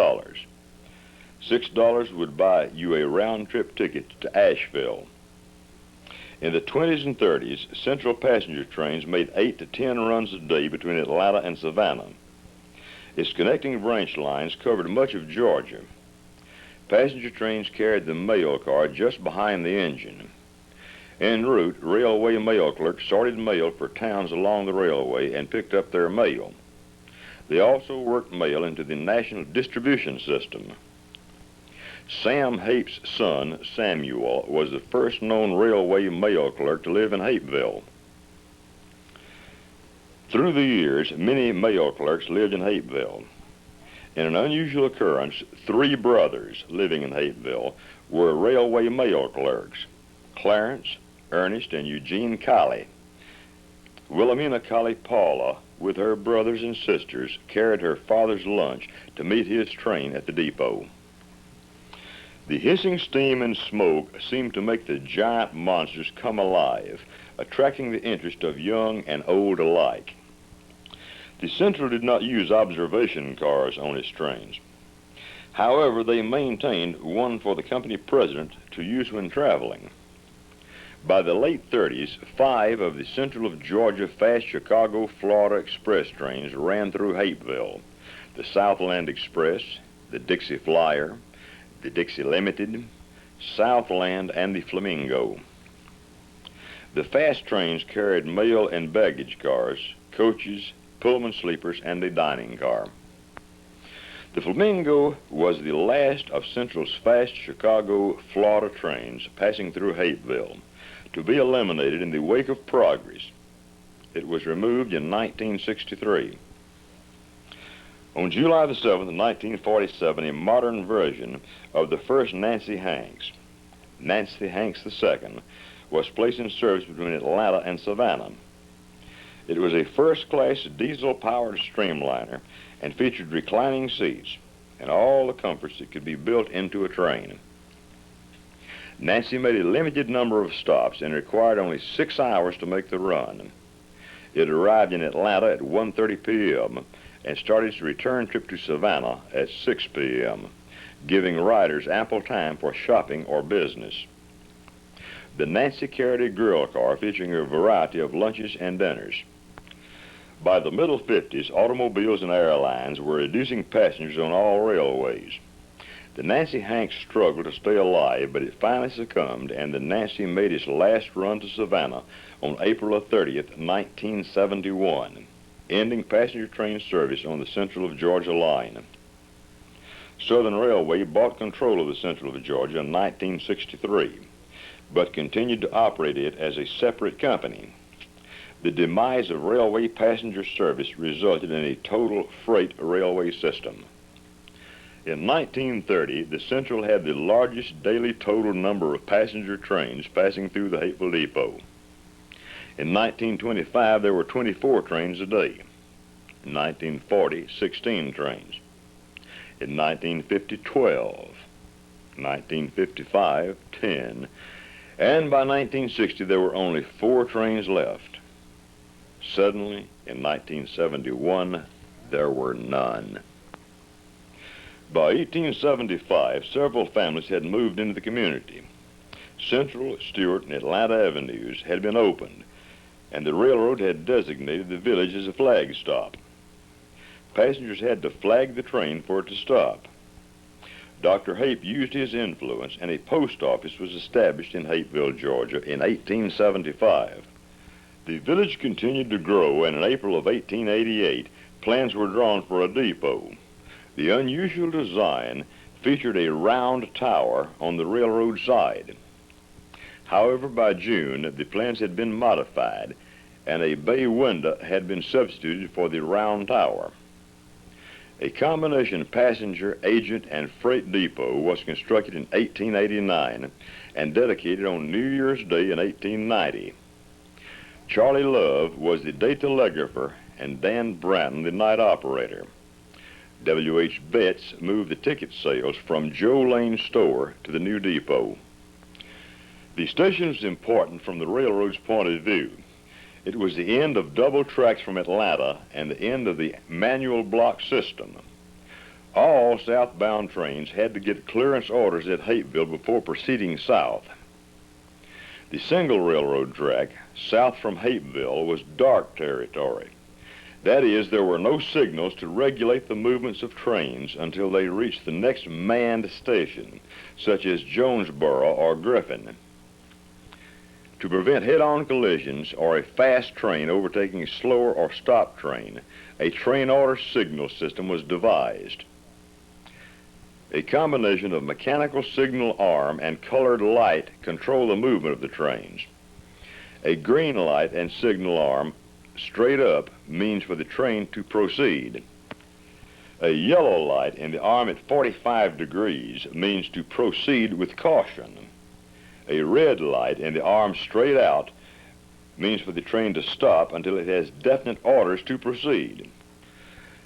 $6 would buy you a round-trip ticket to Asheville. In the 20s and 30s, Central passenger trains made 8 to 10 runs a day between Atlanta and Savannah. Its connecting branch lines covered much of Georgia. Passenger trains carried the mail car just behind the engine. En route, railway mail clerks sorted mail for towns along the railway and picked up their mail. They also worked mail into the national distribution system. Sam Hape's son, Samuel, was the first known railway mail clerk to live in Hapeville. Through the years, many mail clerks lived in Hapeville. In an unusual occurrence, 3 brothers living in Hapeville were railway mail clerks: Clarence, Ernest, and Eugene Colley. Wilhelmina Colley Paula, with her brothers and sisters, carried her father's lunch to meet his train at the depot. The hissing steam and smoke seemed to make the giant monsters come alive, attracting the interest of young and old alike. The Central did not use observation cars on its trains. However, they maintained one for the company president to use when traveling. By the late 30s, 5 of the Central of Georgia fast Chicago-Florida express trains ran through Hapeville: the Southland Express, the Dixie Flyer, the Dixie Limited, Southland, and the Flamingo. The fast trains carried mail and baggage cars, coaches, Pullman sleepers, and a dining car. The Flamingo was the last of Central's fast Chicago-Florida trains passing through Hapeville, to be eliminated in the wake of progress. It was removed in 1963. On July the 7th, 1947, a modern version of the first Nancy Hanks, Nancy Hanks II, was placed in service between Atlanta and Savannah. It was a first-class diesel-powered streamliner and featured reclining seats and all the comforts that could be built into a train. Nancy made a limited number of stops and required only 6 hours to make the run. It arrived in Atlanta at 1:30 p.m. and started its return trip to Savannah at 6 p.m., giving riders ample time for shopping or business. The Nancy carried a grill car featuring a variety of lunches and dinners. By the middle 50s, automobiles and airlines were reducing passengers on all railways. The Nancy Hanks struggled to stay alive, but it finally succumbed, and the Nancy made its last run to Savannah on April 30th, 1971, ending passenger train service on the Central of Georgia line. Southern Railway bought control of the Central of Georgia in 1963, but continued to operate it as a separate company. The demise of railway passenger service resulted in a total freight railway system. In 1930, the Central had the largest daily total number of passenger trains passing through the Hapeville Depot. In 1925, there were 24 trains a day. In 1940, 16 trains. In 1950, 12. 1955, 10. And by 1960, there were only 4 trains left. Suddenly, in 1971, there were none. By 1875, several families had moved into the community. Central, Stewart, and Atlanta Avenues had been opened, and the railroad had designated the village as a flag stop. Passengers had to flag the train for it to stop. Dr. Hape used his influence, and a post office was established in Hapeville, Georgia in 1875. The village continued to grow, and in April of 1888, plans were drawn for a depot. The unusual design featured a round tower on the railroad side. However, by June, the plans had been modified, and a bay window had been substituted for the round tower. A combination passenger, agent, and freight depot was constructed in 1889 and dedicated on New Year's Day in 1890. Charlie Love was the day telegrapher and Dan Bratton the night operator. W.H. Betts moved the ticket sales from Joe Lane's store to the new depot. The station was important from the railroad's point of view. It was the end of double tracks from Atlanta and the end of the manual block system. All southbound trains had to get clearance orders at Hapeville before proceeding south. The single railroad track south from Hapeville was dark territory. That is, there were no signals to regulate the movements of trains until they reached the next manned station, such as Jonesboro or Griffin. To prevent head-on collisions or a fast train overtaking a slower or stopped train, a train order signal system was devised. A combination of mechanical signal arm and colored light control the movement of the trains. A green light and signal arm straight up means for the train to proceed. A yellow light in the arm at 45 degrees means to proceed with caution. A red light in the arm straight out means for the train to stop until it has definite orders to proceed.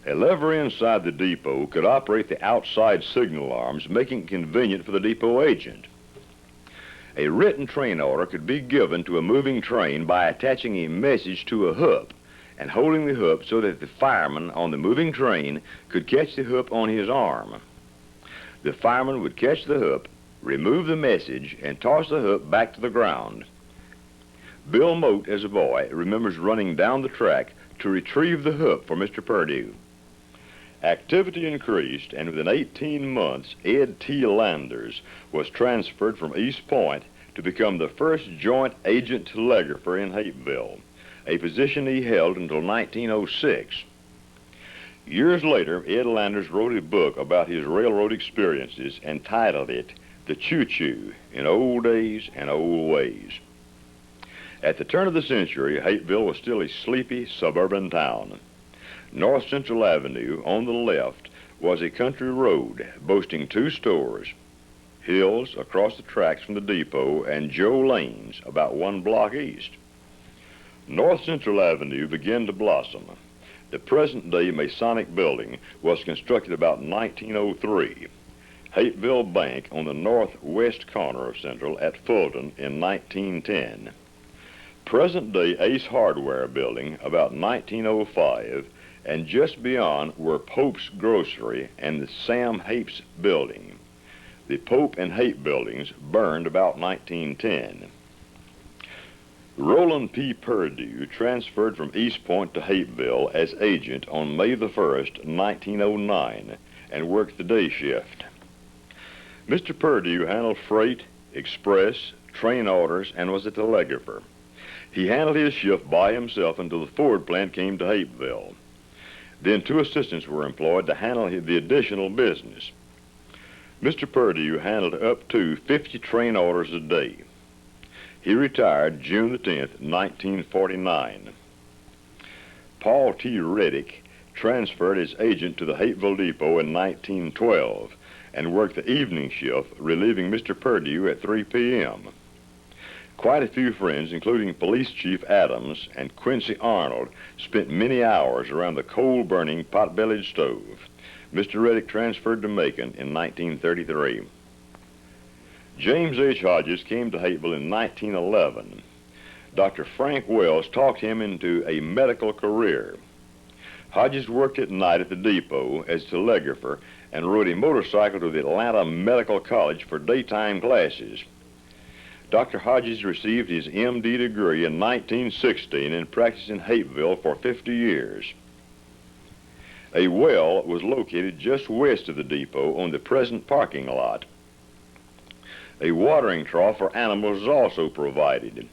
A lever inside the depot could operate the outside signal arms, making it convenient for the depot agent. A written train order could be given to a moving train by attaching a message to a hook and holding the hook so that the fireman on the moving train could catch the hook on his arm. The fireman would catch the hook, remove the message, and toss the hook back to the ground. Bill Mote, as a boy, remembers running down the track to retrieve the hook for Mr. Perdue. Activity increased, and within 18 months, Ed T. Landers was transferred from East Point to become the first joint agent telegrapher in Hapeville, a position he held until 1906. Years later, Ed Landers wrote a book about his railroad experiences and titled it The Choo-Choo in Old Days and Old Ways. At the turn of the century, Hapeville was still a sleepy suburban town. North Central Avenue on the left was a country road boasting 2 stores, Hills across the tracks from the depot and Joe Lane's about 1 block east. North Central Avenue began to blossom. The present-day Masonic building was constructed about 1903. Hapeville Bank on the northwest corner of Central at Fulton in 1910. Present-day Ace Hardware building about 1905, and just beyond were Pope's Grocery and the Sam Hape's building. The Pope and Hape buildings burned about 1910. Roland P. Perdue transferred from East Point to Hapeville as agent on May the 1st, 1909, and worked the day shift. Mr. Perdue handled freight, express, train orders, and was a telegrapher. He handled his shift by himself until the Ford plant came to Hapeville. Then 2 assistants were employed to handle the additional business. Mr. Perdue handled up to 50 train orders a day. He retired June the 10th, 1949. Paul T. Reddick transferred as agent to the Hapeville Depot in 1912 and worked the evening shift, relieving Mr. Perdue at 3 p.m. Quite a few friends, including Police Chief Adams and Quincy Arnold, spent many hours around the coal-burning, pot-bellied stove. Mr. Reddick transferred to Macon in 1933. James H. Hodges came to Hapeville in 1911. Dr. Frank Wells talked him into a medical career. Hodges worked at night at the depot as a telegrapher and rode a motorcycle to the Atlanta Medical College for daytime classes. Dr. Hodges received his M.D. degree in 1916 and practiced in Hapeville for 50 years. A well was located just west of the depot on the present parking lot. A watering trough for animals was also provided.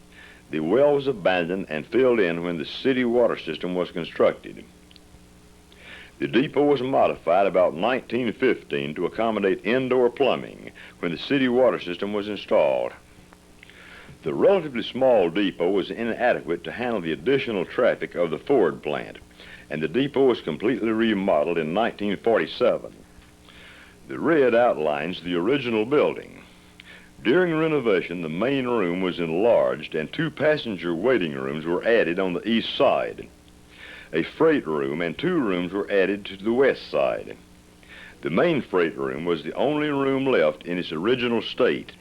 The well was abandoned and filled in when the city water system was constructed. The depot was modified about 1915 to accommodate indoor plumbing when the city water system was installed. The relatively small depot was inadequate to handle the additional traffic of the Ford plant, and the depot was completely remodeled in 1947. The red outlines the original building. During renovation, the main room was enlarged and 2 passenger waiting rooms were added on the east side. A freight room and 2 rooms were added to the west side. The main freight room was the only room left in its original state.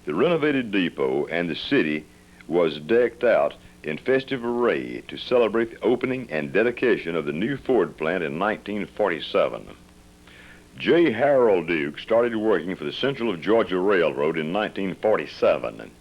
The renovated depot and the city was decked out in festive array to celebrate the opening and dedication of the new Ford plant in 1947. J. Harold Duke started working for the Central of Georgia Railroad in 1947.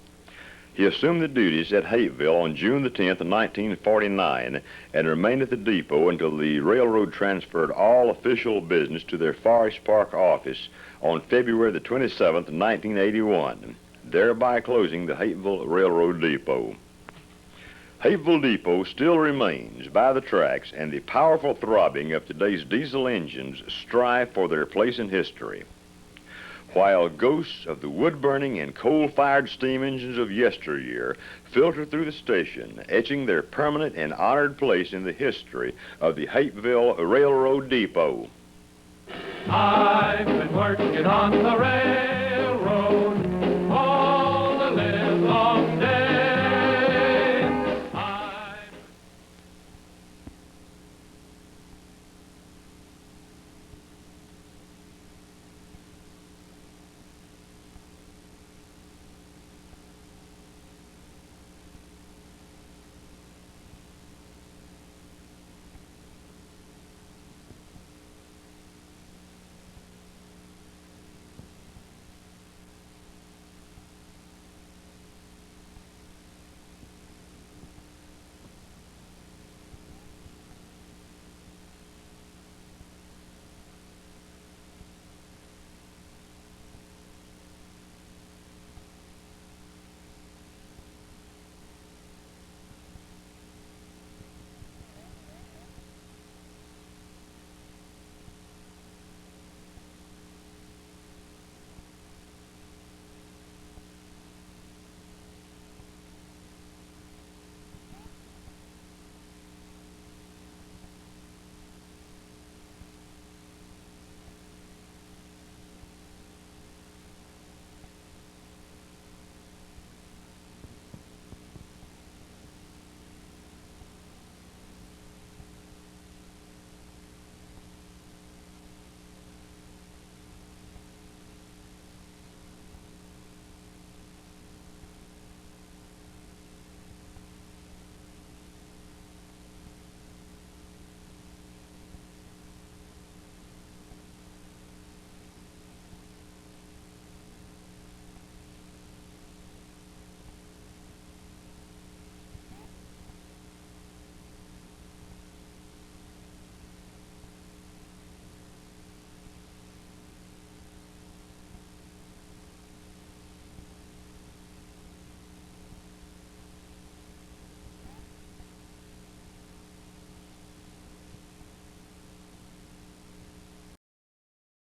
He assumed the duties at Hapeville on June the 10th, 1949, and remained at the depot until the railroad transferred all official business to their Forest Park office on February the 27th, 1981, thereby closing the Hapeville Railroad Depot. Hapeville Depot still remains by the tracks, and the powerful throbbing of today's diesel engines strive for their place in history. While ghosts of the wood-burning and coal-fired steam engines of yesteryear filter through the station, etching their permanent and honored place in the history of the Hapeville Railroad Depot. I've been working on the rail.